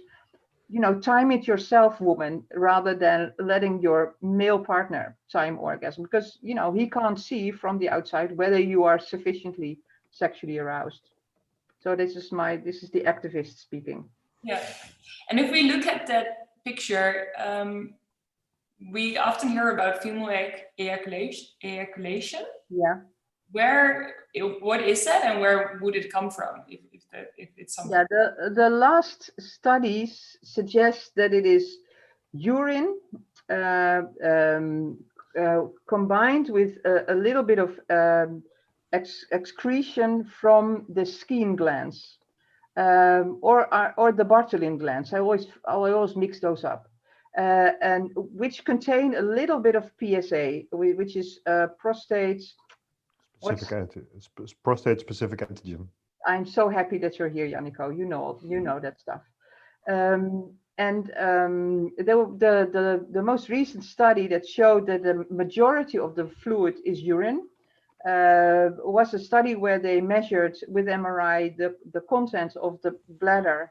time it yourself, woman, rather than letting your male partner time orgasm, because he can't see from the outside whether you are sufficiently sexually aroused. So this is the activist speaking. Yeah, and if we look at that picture, we often hear about female ejaculation. Yeah. What is that, and where would it come from? If it's something. Yeah, the last studies suggest that it is urine combined with a little bit of excretion from the skin glands, or the Bartholin glands. I always mix those up, and which contain a little bit of PSA, which is prostate. Prostate specific antigen. I'm so happy that you're here, Janniko. You know that stuff. The most recent study that showed that the majority of the fluid is urine was a study where they measured with MRI the content of the bladder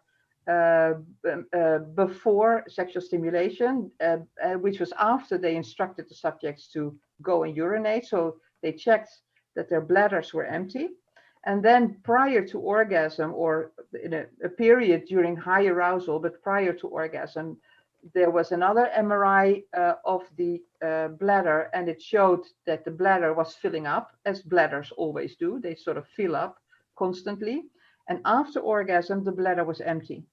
before sexual stimulation, which was after they instructed the subjects to go and urinate. So they checked that their bladders were empty. And then prior to orgasm, or in a period during high arousal, but prior to orgasm, there was another MRI of the bladder, and it showed that the bladder was filling up, as bladders always do. They sort of fill up constantly. And after orgasm, the bladder was empty.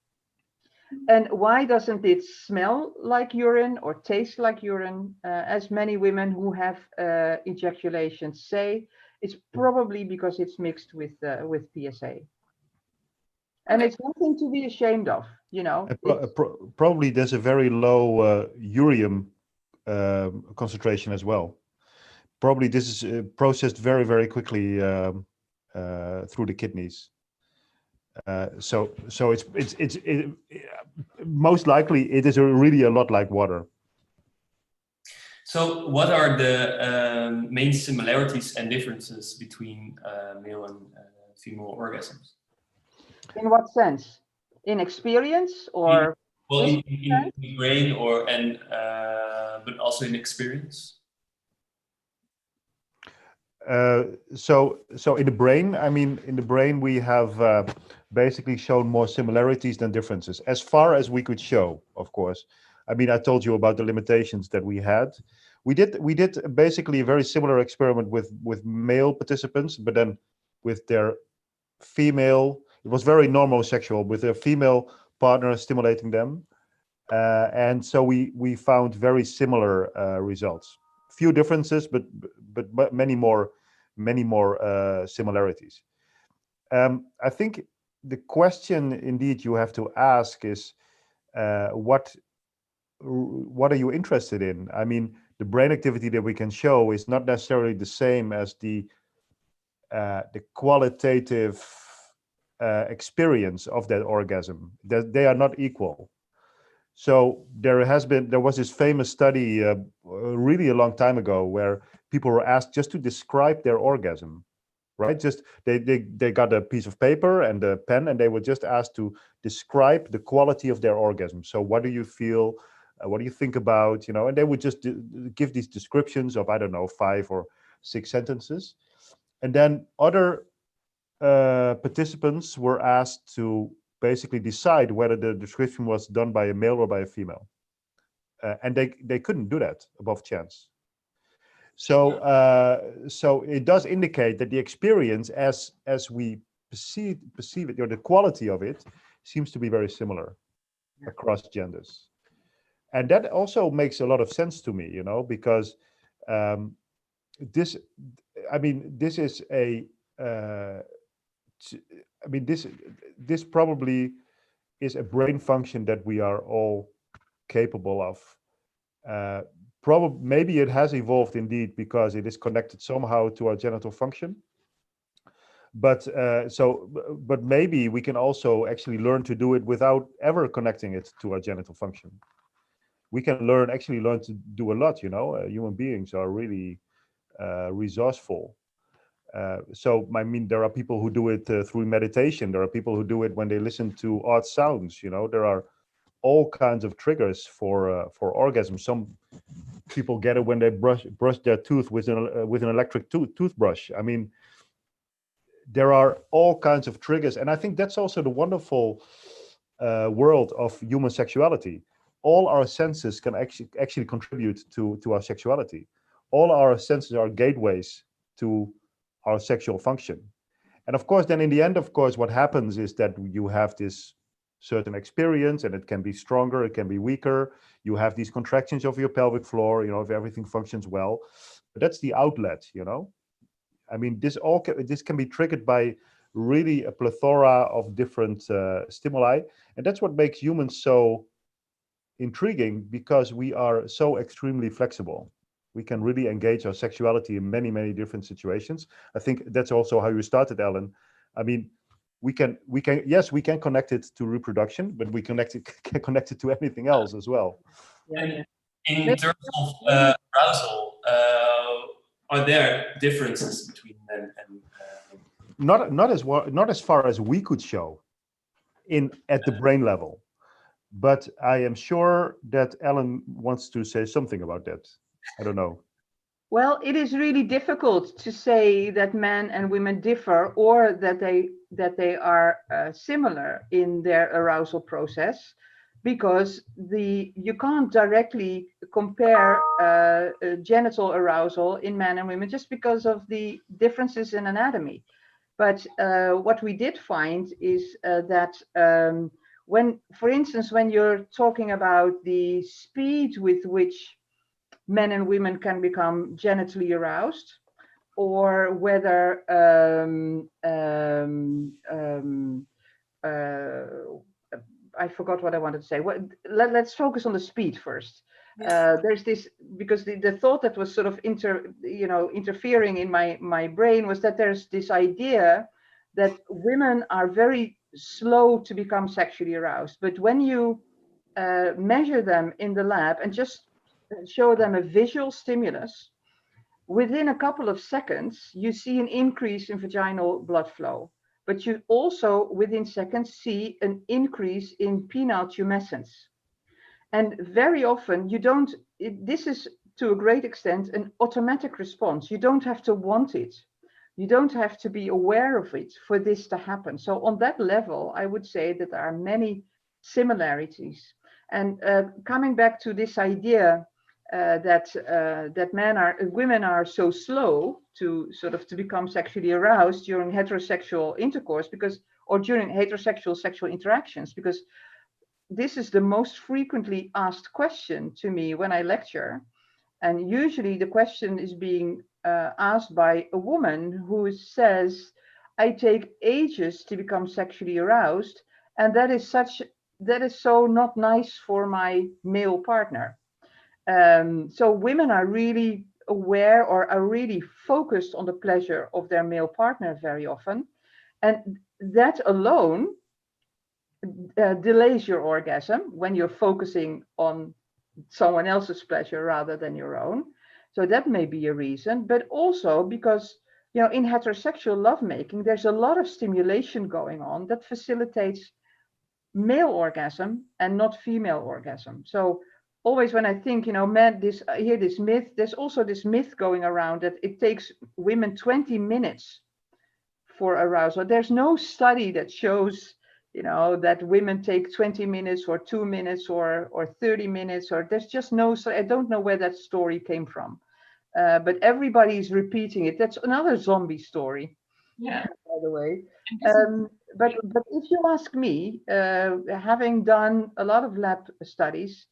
And why doesn't it smell like urine or taste like urine? As many women who have ejaculation say, it's probably because it's mixed with PSA. And it's nothing to be ashamed of, you know. Probably there's a very low ureum concentration as well. Probably this is processed very, very quickly through the kidneys. So it's most likely it is really a lot like water. So what are the main similarities and differences between male and female orgasms? In what sense? In experience or? Well, in the brain but also in experience. So in the brain, I mean, in the brain we have basically shown more similarities than differences, as far as we could show, of course. I mean, I told you about the limitations that we had. We did basically a very similar experiment with male participants, but then with their female, it was very normosexual, with a female partner stimulating them. And so we found very similar results. Few differences, but many more similarities. I think the question indeed you have to ask is what are you interested in? I mean, the brain activity that we can show is not necessarily the same as the qualitative experience of that orgasm. They are not equal. So there was this famous study really a long time ago where people were asked just to describe their orgasm, right? Just they got a piece of paper and a pen, and they were just asked to describe the quality of their orgasm. So what do you feel? What do you think about? You know, and they would just give these descriptions of, I don't know, 5 or 6 sentences, and then other participants were asked to basically decide whether the description was done by a male or by a female, and they couldn't do that above chance. So so it does indicate that the experience, as we perceive it, or the quality of it, seems to be very similar across genders, and that also makes a lot of sense to me, you know, because this is a this probably is a brain function that we are all capable of. Maybe it has evolved indeed because it is connected somehow to our genital function. But but maybe we can also actually learn to do it without ever connecting it to our genital function. We can learn to do a lot, you know. Human beings are really resourceful. So I mean, there are people who do it through meditation. There are people who do it when they listen to odd sounds. You know, there are all kinds of triggers for orgasm. Some people get it when they brush their tooth with an electric toothbrush. I mean, there are all kinds of triggers, and I think that's also the wonderful world of human sexuality. All our senses can actually contribute to our sexuality. All our senses are gateways to our sexual function. And of course, then in the end, of course, what happens is that you have this certain experience, and it can be stronger, it can be weaker. You have these contractions of your pelvic floor, you know, if everything functions well. But that's the outlet, you know. I mean, this can be triggered by really a plethora of different stimuli. And that's what makes humans so intriguing, because we are so extremely flexible. We can really engage our sexuality in many, many different situations. I think that's also how you started, Ellen. I mean, we can connect it to reproduction, but we can connect it to anything else as well. Yeah. In terms of arousal, are there differences between men and not as far as we could show at the brain level, but I am sure that Ellen wants to say something about that. I don't know. Well, it is really difficult to say that men and women differ, or that they are similar in their arousal process. because you can't directly compare genital arousal in men and women just because of the differences in anatomy. But what we did find is that when, for instance, when you're talking about the speed with which men and women can become genitally aroused, or whether I forgot what I wanted to say. Let's focus on the speed first. Yes. There's this, because the thought that was sort of interfering in my brain was that there's this idea that women are very slow to become sexually aroused. But when you measure them in the lab and just show them a visual stimulus, within a couple of seconds, you see an increase in vaginal blood flow. But you also, within seconds, see an increase in penile tumescence. And very often, this is to a great extent an automatic response. You don't have to want it. You don't have to be aware of it for this to happen. So on that level, I would say that there are many similarities. And coming back to this idea that women are so slow to become sexually aroused during heterosexual intercourse, or during heterosexual sexual interactions, because this is the most frequently asked question to me when I lecture. And usually the question is being asked by a woman who says, I take ages to become sexually aroused, and that is so not nice for my male partner. So women are really aware, or are really focused on the pleasure of their male partner very often. And that alone delays your orgasm when you're focusing on someone else's pleasure rather than your own. So that may be a reason, but also because, in heterosexual lovemaking, there's a lot of stimulation going on that facilitates male orgasm and not female orgasm. So always when I think, I hear this myth, there's also this myth going around that it takes women 20 minutes for arousal. There's no study that shows, that women take 20 minutes or 2 minutes or 30 minutes, or there's just no, so I don't know where that story came from. But everybody's repeating it. That's another zombie story, Yeah. by the way. But if you ask me, having done a lot of lab studies,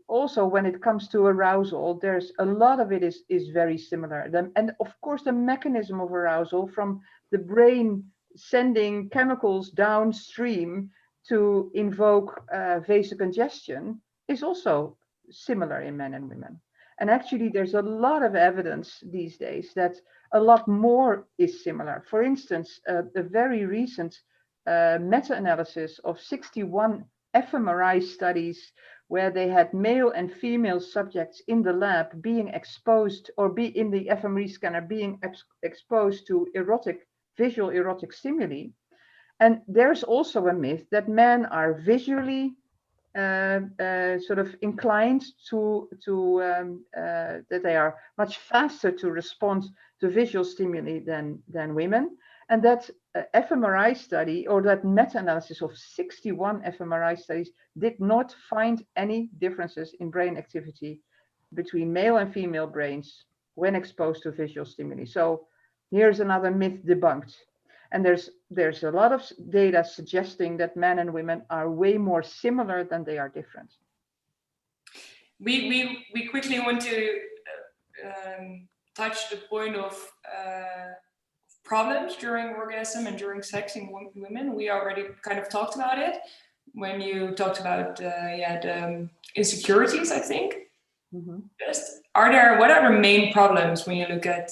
also when it comes to arousal, there's a lot of it is very similar. And of course, the mechanism of arousal, from the brain sending chemicals downstream to invoke vasocongestion, is also similar in men and women. And actually, there's a lot of evidence these days that a lot more is similar. For instance, a very recent meta-analysis of 61 fMRI studies where they had male and female subjects in the lab being exposed, or be in the fMRI scanner being exposed to visual erotic stimuli. And there's also a myth that men are visually sort of inclined to that they are much faster to respond to visual stimuli than women. And that fMRI study, or that meta-analysis of 61 fMRI studies, did not find any differences in brain activity between male and female brains when exposed to visual stimuli. So here's another myth debunked. And there's a lot of data suggesting that men and women are way more similar than they are different. We quickly want to touch the point of problems during orgasm and during sex in women. We already kind of talked about it when you talked about the insecurities, I think. Mm-hmm. What are the main problems when you look at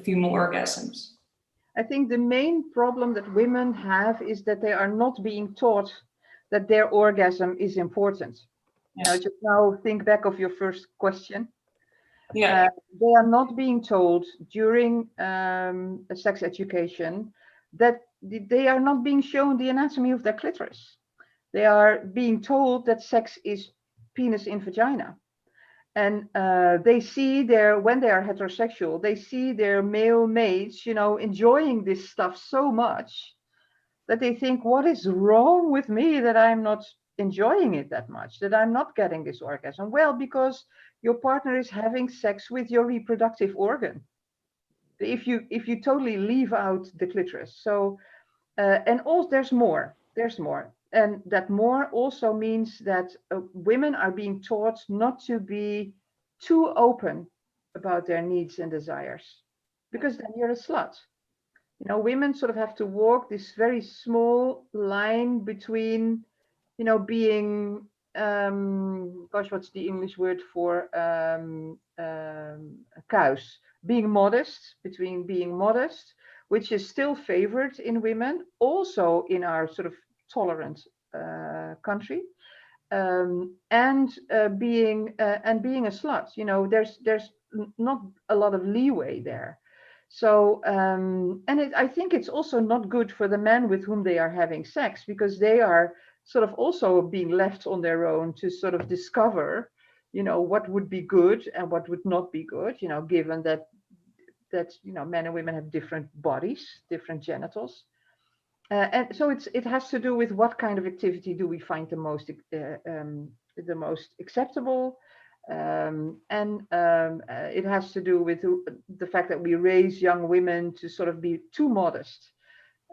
female orgasms? I think the main problem that women have is that they are not being taught that their orgasm is important. Just now think back of your first question. Yeah. They are not being told during sex education that they are not being shown the anatomy of their clitoris. They are being told that sex is penis in vagina. And they see when they are heterosexual, they see their male mates, enjoying this stuff so much that they think, what is wrong with me that I'm not enjoying it that much, that I'm not getting this orgasm? Well, because your partner is having sex with your reproductive organ. If you totally leave out the clitoris. So, and also there's more, and that more also means that women are being taught not to be too open about their needs and desires, because then you're a slut. You know, women sort of have to walk this very small line between, you know, being, gosh, what's the English word for cows? Being modest, between being modest, which is still favored in women, also in our sort of tolerant country, and being a slut. You know, there's not a lot of leeway there. So, I think it's also not good for the men with whom they are having sex, because they are sort of also being left on their own to sort of discover, you know, what would be good and what would not be good, you know, given that you know, men and women have different bodies, different genitals. And so it has to do with what kind of activity do we find the most acceptable. It has to do with the fact that we raise young women to sort of be too modest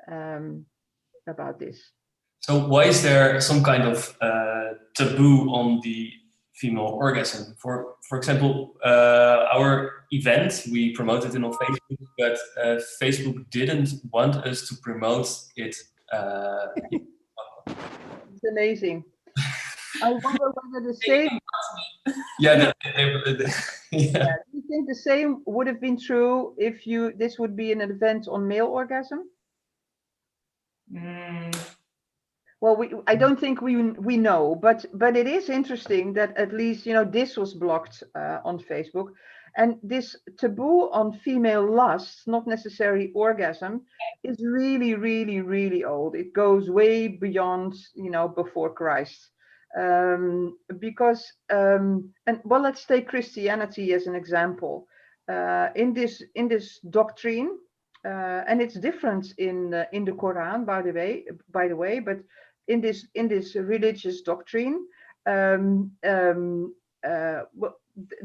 about this. So why is there some kind of taboo on the female orgasm? For example, our event, we promoted it on Facebook, but Facebook didn't want us to promote it. It's amazing. I wonder whether the same. Yeah. Yeah. Do you think the same would have been true if this would be an event on male orgasm? Well, I don't think we know, but it is interesting that at least, you know, this was blocked on Facebook, and this taboo on female lust, not necessarily orgasm, is really, really, really old. It goes way beyond, you know, before Christ. Because and well, let's take Christianity as an example. In this doctrine, and it's different in the Quran, by the way, but in this religious doctrine,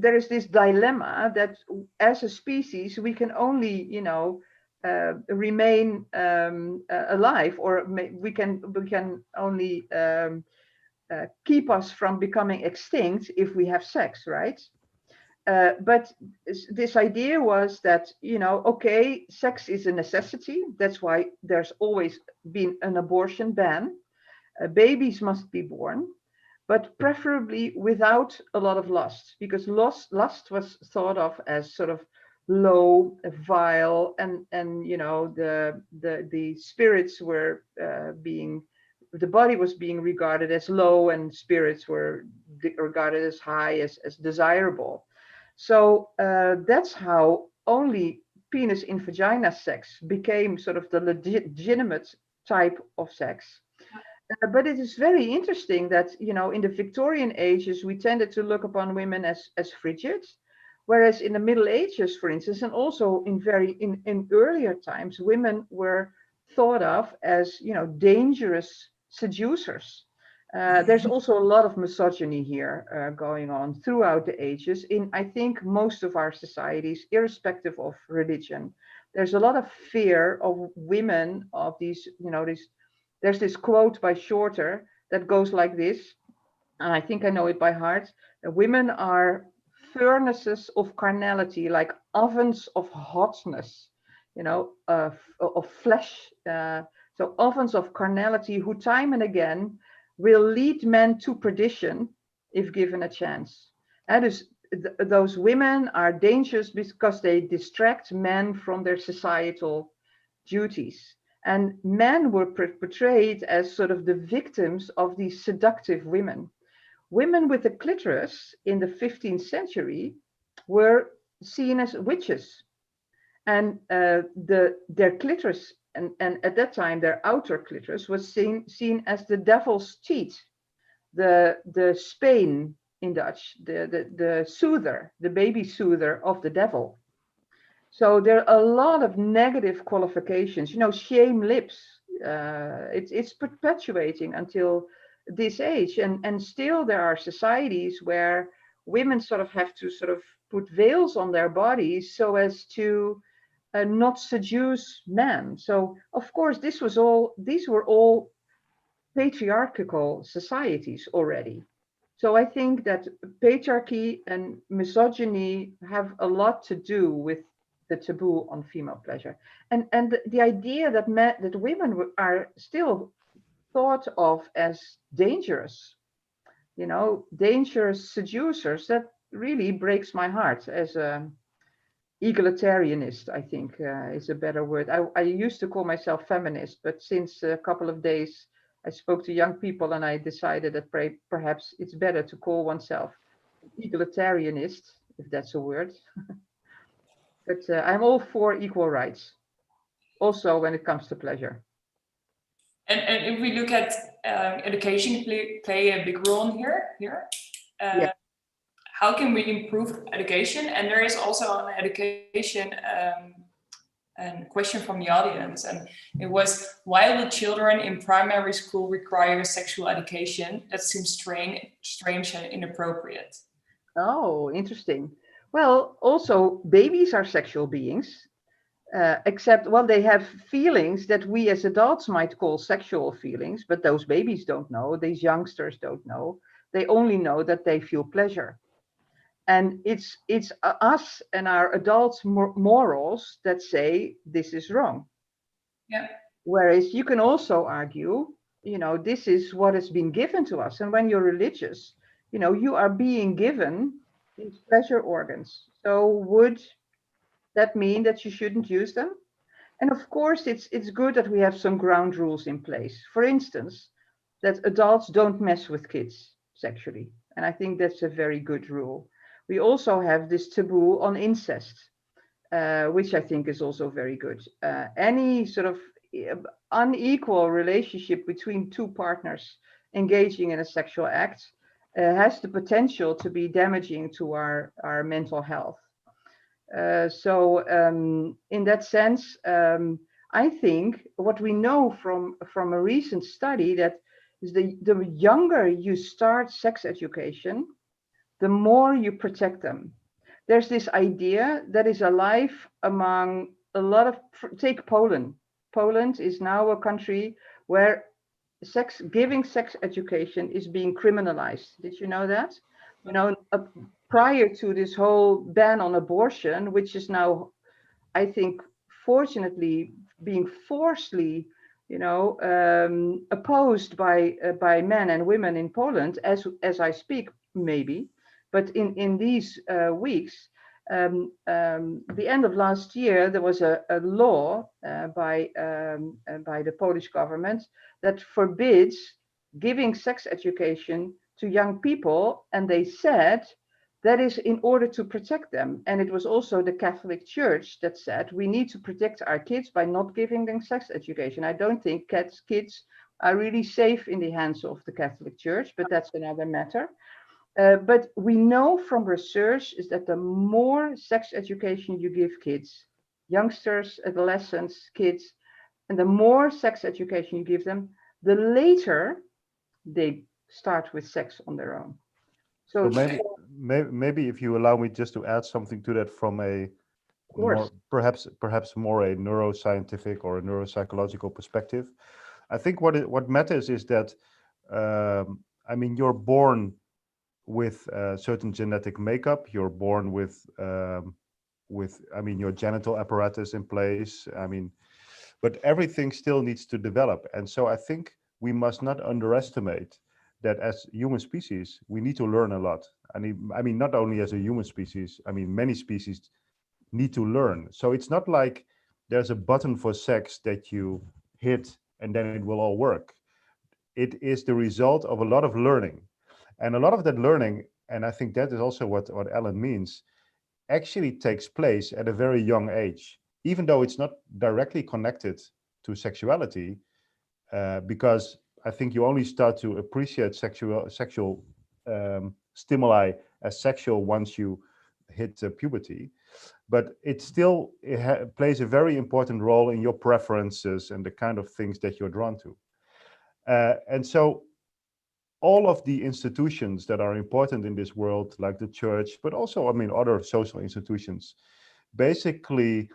there is this dilemma that as a species we can only, you know, remain alive, or we can only keep us from becoming extinct if we have sex, right? But this idea was that, you know, okay, sex is a necessity. That's why there's always been an abortion ban. Babies must be born, but preferably without a lot of lust, because lust was thought of as sort of low, vile, and you know, the spirits were the body was being regarded as low, and spirits were regarded as high, as desirable. So that's how only penis in vagina sex became sort of the legitimate type of sex. But it is very interesting that, you know, in the Victorian ages, we tended to look upon women as frigid, whereas in the Middle Ages, for instance, and also in earlier times, women were thought of as, you know, dangerous seducers. There's also a lot of misogyny here going on throughout the ages in, I think, most of our societies, irrespective of religion. There's a lot of fear of women, of these, you know, there's this quote by Shorter that goes like this, and I think I know it by heart. Women are furnaces of carnality, like ovens of hotness, you know, of flesh. So ovens of carnality, who time and again will lead men to perdition if given a chance. And those women are dangerous because they distract men from their societal duties. And men were portrayed as sort of the victims of these seductive women. Women with a clitoris in the 15th century were seen as witches. And their clitoris, and at that time their outer clitoris, was seen as the devil's teat, the speen in Dutch, the soother, the baby soother of the devil. So there are a lot of negative qualifications, you know, shame lips. It's perpetuating until this age, and still there are societies where women sort of have to sort of put veils on their bodies so as to not seduce men. So of course these were all patriarchal societies already. So I think that patriarchy and misogyny have a lot to do with the taboo on female pleasure, and the idea that women are still thought of as dangerous, dangerous seducers. That really breaks my heart as a egalitarianist, I think is a better word. I used to call myself feminist, but since a couple of days I spoke to young people and I decided that perhaps it's better to call oneself egalitarianist, if that's a word. But I'm all for equal rights, also when it comes to pleasure. And if we look at education play a big role here. Yeah. How can we improve education? And there is also an education question from the audience, and it was, why will children in primary school require sexual education? That seems strange and inappropriate. Oh, interesting. Well, also babies are sexual beings, except, well, they have feelings that we as adults might call sexual feelings, but those babies don't know, these youngsters don't know. They only know that they feel pleasure. And it's us and our adults morals that say this is wrong. Yeah. Whereas you can also argue, this is what has been given to us. And when you're religious, you are being given these pleasure organs. So would that mean that you shouldn't use them? And of course, it's good that we have some ground rules in place. For instance, that adults don't mess with kids sexually. And I think that's a very good rule. We also have this taboo on incest, which I think is also very good. Any sort of unequal relationship between two partners engaging in a sexual act has the potential to be damaging to our mental health. So in that sense, I think what we know from a recent study that is the younger you start sex education, the more you protect them. There's this idea that is alive among a lot of, take Poland. Poland is now a country where giving sex education is being criminalized. Did you know that? Prior to this whole ban on abortion, which is now, I think, fortunately being forcefully, opposed by men and women in Poland as I speak, maybe. But in these weeks, the end of last year, there was a law by the Polish government that forbids giving sex education to young people, and they said that is in order to protect them. And it was also the Catholic Church that said we need to protect our kids by not giving them sex education. I don't think kids are really safe in the hands of the Catholic Church, but that's another matter. But we know from research is that the more sex education you give kids, youngsters, adolescents, kids, and the more sex education you give them, the later they start with sex on their own. So maybe if you allow me just to add something to that from a more, perhaps more a neuroscientific or a neuropsychological perspective. I think what matters is that you're born with certain genetic makeup. You're born with your genital apparatus in place. But everything still needs to develop, and so I think we must not underestimate that as human species we need to learn a lot. Not only as a human species, many species need to learn. So it's not like there's a button for sex that you hit and then it will all work. It is the result of a lot of learning. And a lot of that learning, and I think that is also what Ellen means, actually takes place at a very young age, even though it's not directly connected to sexuality, because I think you only start to appreciate sexual stimuli as sexual once you hit puberty, but it still plays a very important role in your preferences and the kind of things that you're drawn to. And so all of the institutions that are important in this world, like the church, but also, I mean, other social institutions, basically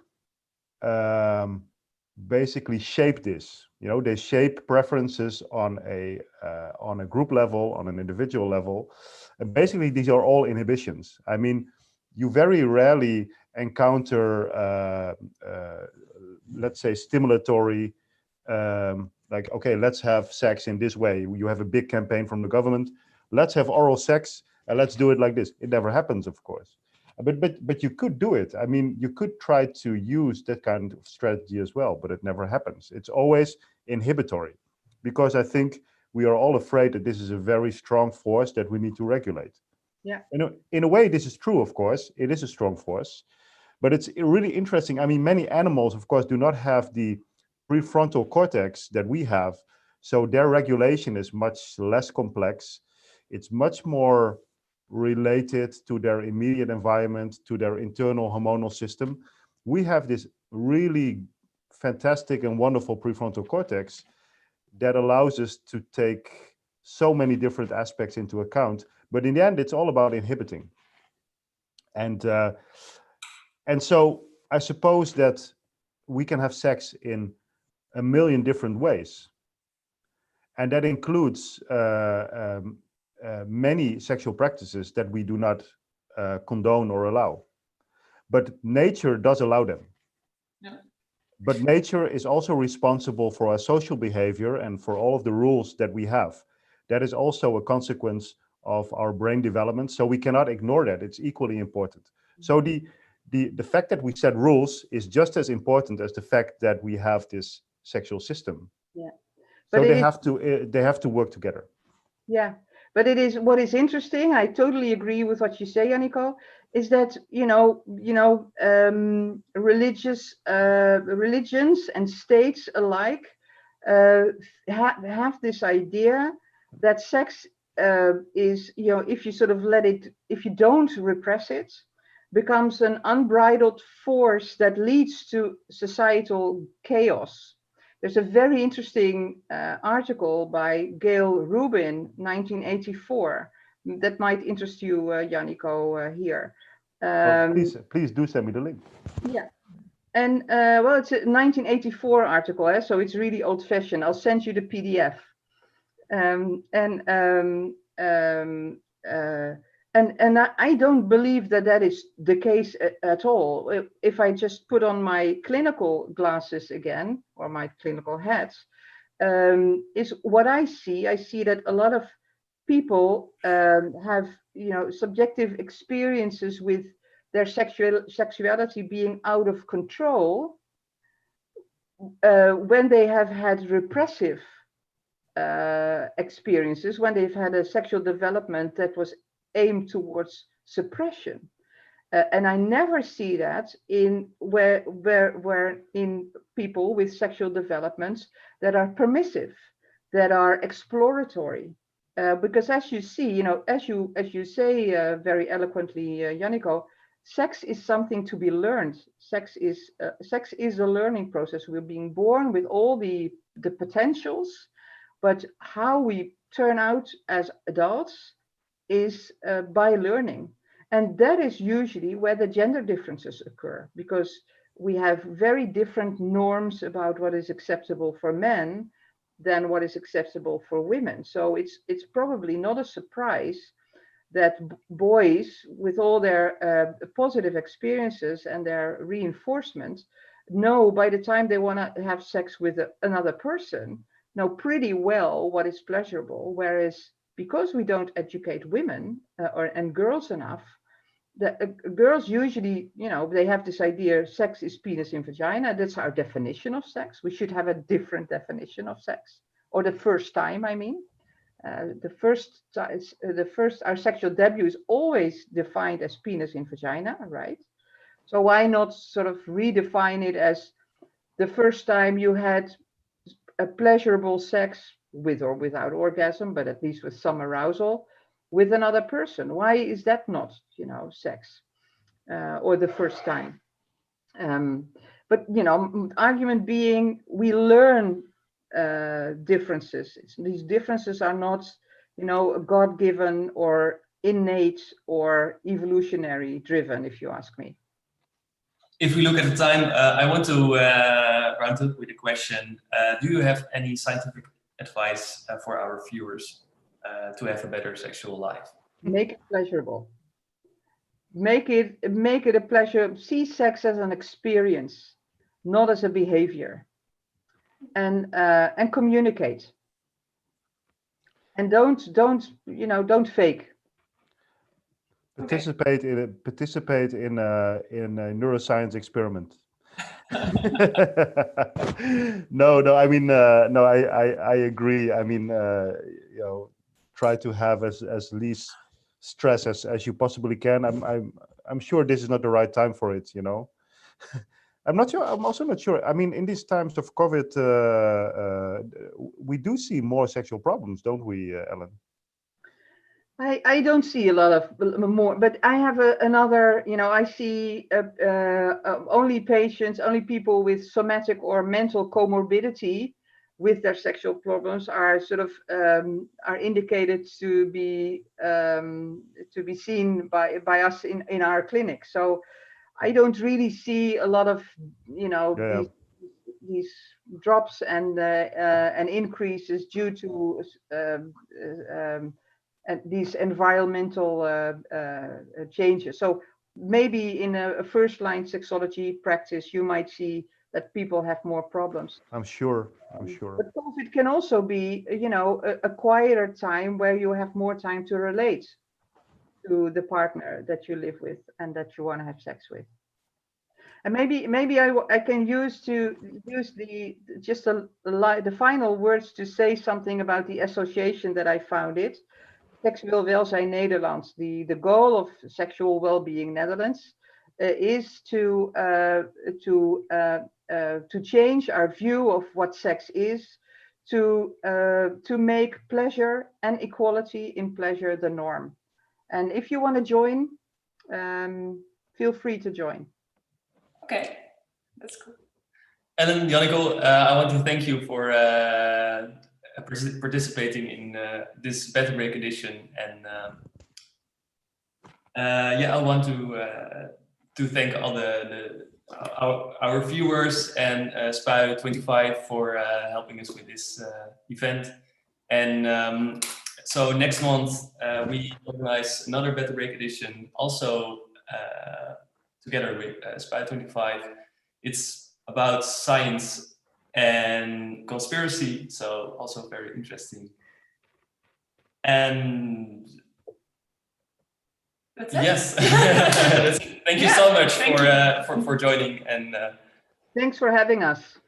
shape this. You know, they shape preferences on a group level, on an individual level, and basically these are all inhibitions. I mean, you very rarely encounter, let's say, stimulatory. Like, okay, let's have sex in this way. You have a big campaign from the government. Let's have oral sex and let's do it like this. It never happens, of course. But you could do it. I mean, you could try to use that kind of strategy as well, but it never happens. It's always inhibitory, because I think we are all afraid that this is a very strong force that we need to regulate. Yeah. In a way, this is true, of course. It is a strong force, but it's really interesting. I mean, many animals, of course, do not have the prefrontal cortex that we have, so their regulation is much less complex. It's much more related to their immediate environment, to their internal hormonal system. We have this really fantastic and wonderful prefrontal cortex that allows us to take so many different aspects into account, but in the end it's all about inhibiting. And so I suppose that we can have sex in a million different ways, and that includes many sexual practices that we do not condone or allow, but nature does allow them. Yeah. But nature is also responsible for our social behavior and for all of the rules that we have. That is also a consequence of our brain development, so we cannot ignore that. It's equally important. So the fact that we set rules is just as important as the fact that we have this sexual system. Yeah. So But they have to work together. Yeah, but it is what is interesting. I totally agree with what you say, Jannico. Is that religions and states alike have this idea that sex is, if you sort of if you don't repress it, becomes an unbridled force that leads to societal chaos. There's a very interesting article by Gail Rubin, 1984, that might interest you, Jannico, here. Please do send me the link. Yeah, and well, it's a 1984 article, so it's really old-fashioned. I'll send you the PDF. And I don't believe that is the case at all. If I just put on my clinical glasses again, or my clinical hats, is what I see. I see that a lot of people have, subjective experiences with their sexuality being out of control when they have had repressive experiences, when they've had a sexual development that was aimed towards suppression, and I never see that in where in people with sexual developments that are permissive, that are exploratory, because as you see, as you say very eloquently, Jannico, sex is something to be learned. Sex is a learning process. We're being born with all the potentials, but how we turn out as adults is by learning. And that is usually where the gender differences occur, because we have very different norms about what is acceptable for men than what is acceptable for women. So it's probably not a surprise that boys, with all their positive experiences and their reinforcement, know by the time they want to have sex with another person, know pretty well what is pleasurable, whereas because we don't educate women and girls enough, girls usually, they have this idea, sex is penis in vagina. That's our definition of sex. We should have a different definition of sex, or the first time, I mean. Our sexual debut is always defined as penis in vagina, right? So why not sort of redefine it as the first time you had a pleasurable sex, with or without orgasm, but at least with some arousal, with another person? Why is that not, sex? or the first time. But argument being, we learn differences. These differences are not, God-given or innate or evolutionary driven, if you ask me. If we look at the time, I want to round up with a question. Do you have any scientific advice for our viewers to have a better sexual life? Make it pleasurable. Make it a pleasure. See sex as an experience, not as a behavior. And communicate. And don't fake. Participate in a neuroscience experiment. No. I mean, no. I agree. I mean, try to have as least stress as you possibly can. I'm sure this is not the right time for it. I'm not sure. I'm also not sure. I mean, in these times of COVID, we do see more sexual problems, don't we, Ellen? I don't see a lot of more, but I have another, I see only people with somatic or mental comorbidity with their sexual problems are sort of are indicated to be seen by us in our clinic. So I don't really see a lot of, these drops and increases due to these environmental changes. So maybe in a first line sexology practice, you might see that people have more problems. I'm sure. But COVID can also be, a quieter time where you have more time to relate to the partner that you live with and that you want to have sex with. And maybe I can use the final words to say something about the association that I founded. Seksueel Welzijn Nederland. The goal of Sexual Wellbeing Netherlands is to change our view of what sex is, to make pleasure and equality in pleasure the norm. And if you want to join, feel free to join. Okay, that's cool. Ellen, Janneke, I want to thank you for participating in this Better Break edition, and I want to thank all our viewers and Spui25 for helping us with this event. And so next month we organize another Better Break edition, also together with Spui25. It's about science and conspiracy, so also very interesting. And that's it. Yes, thank you so much for joining, and thanks for having us.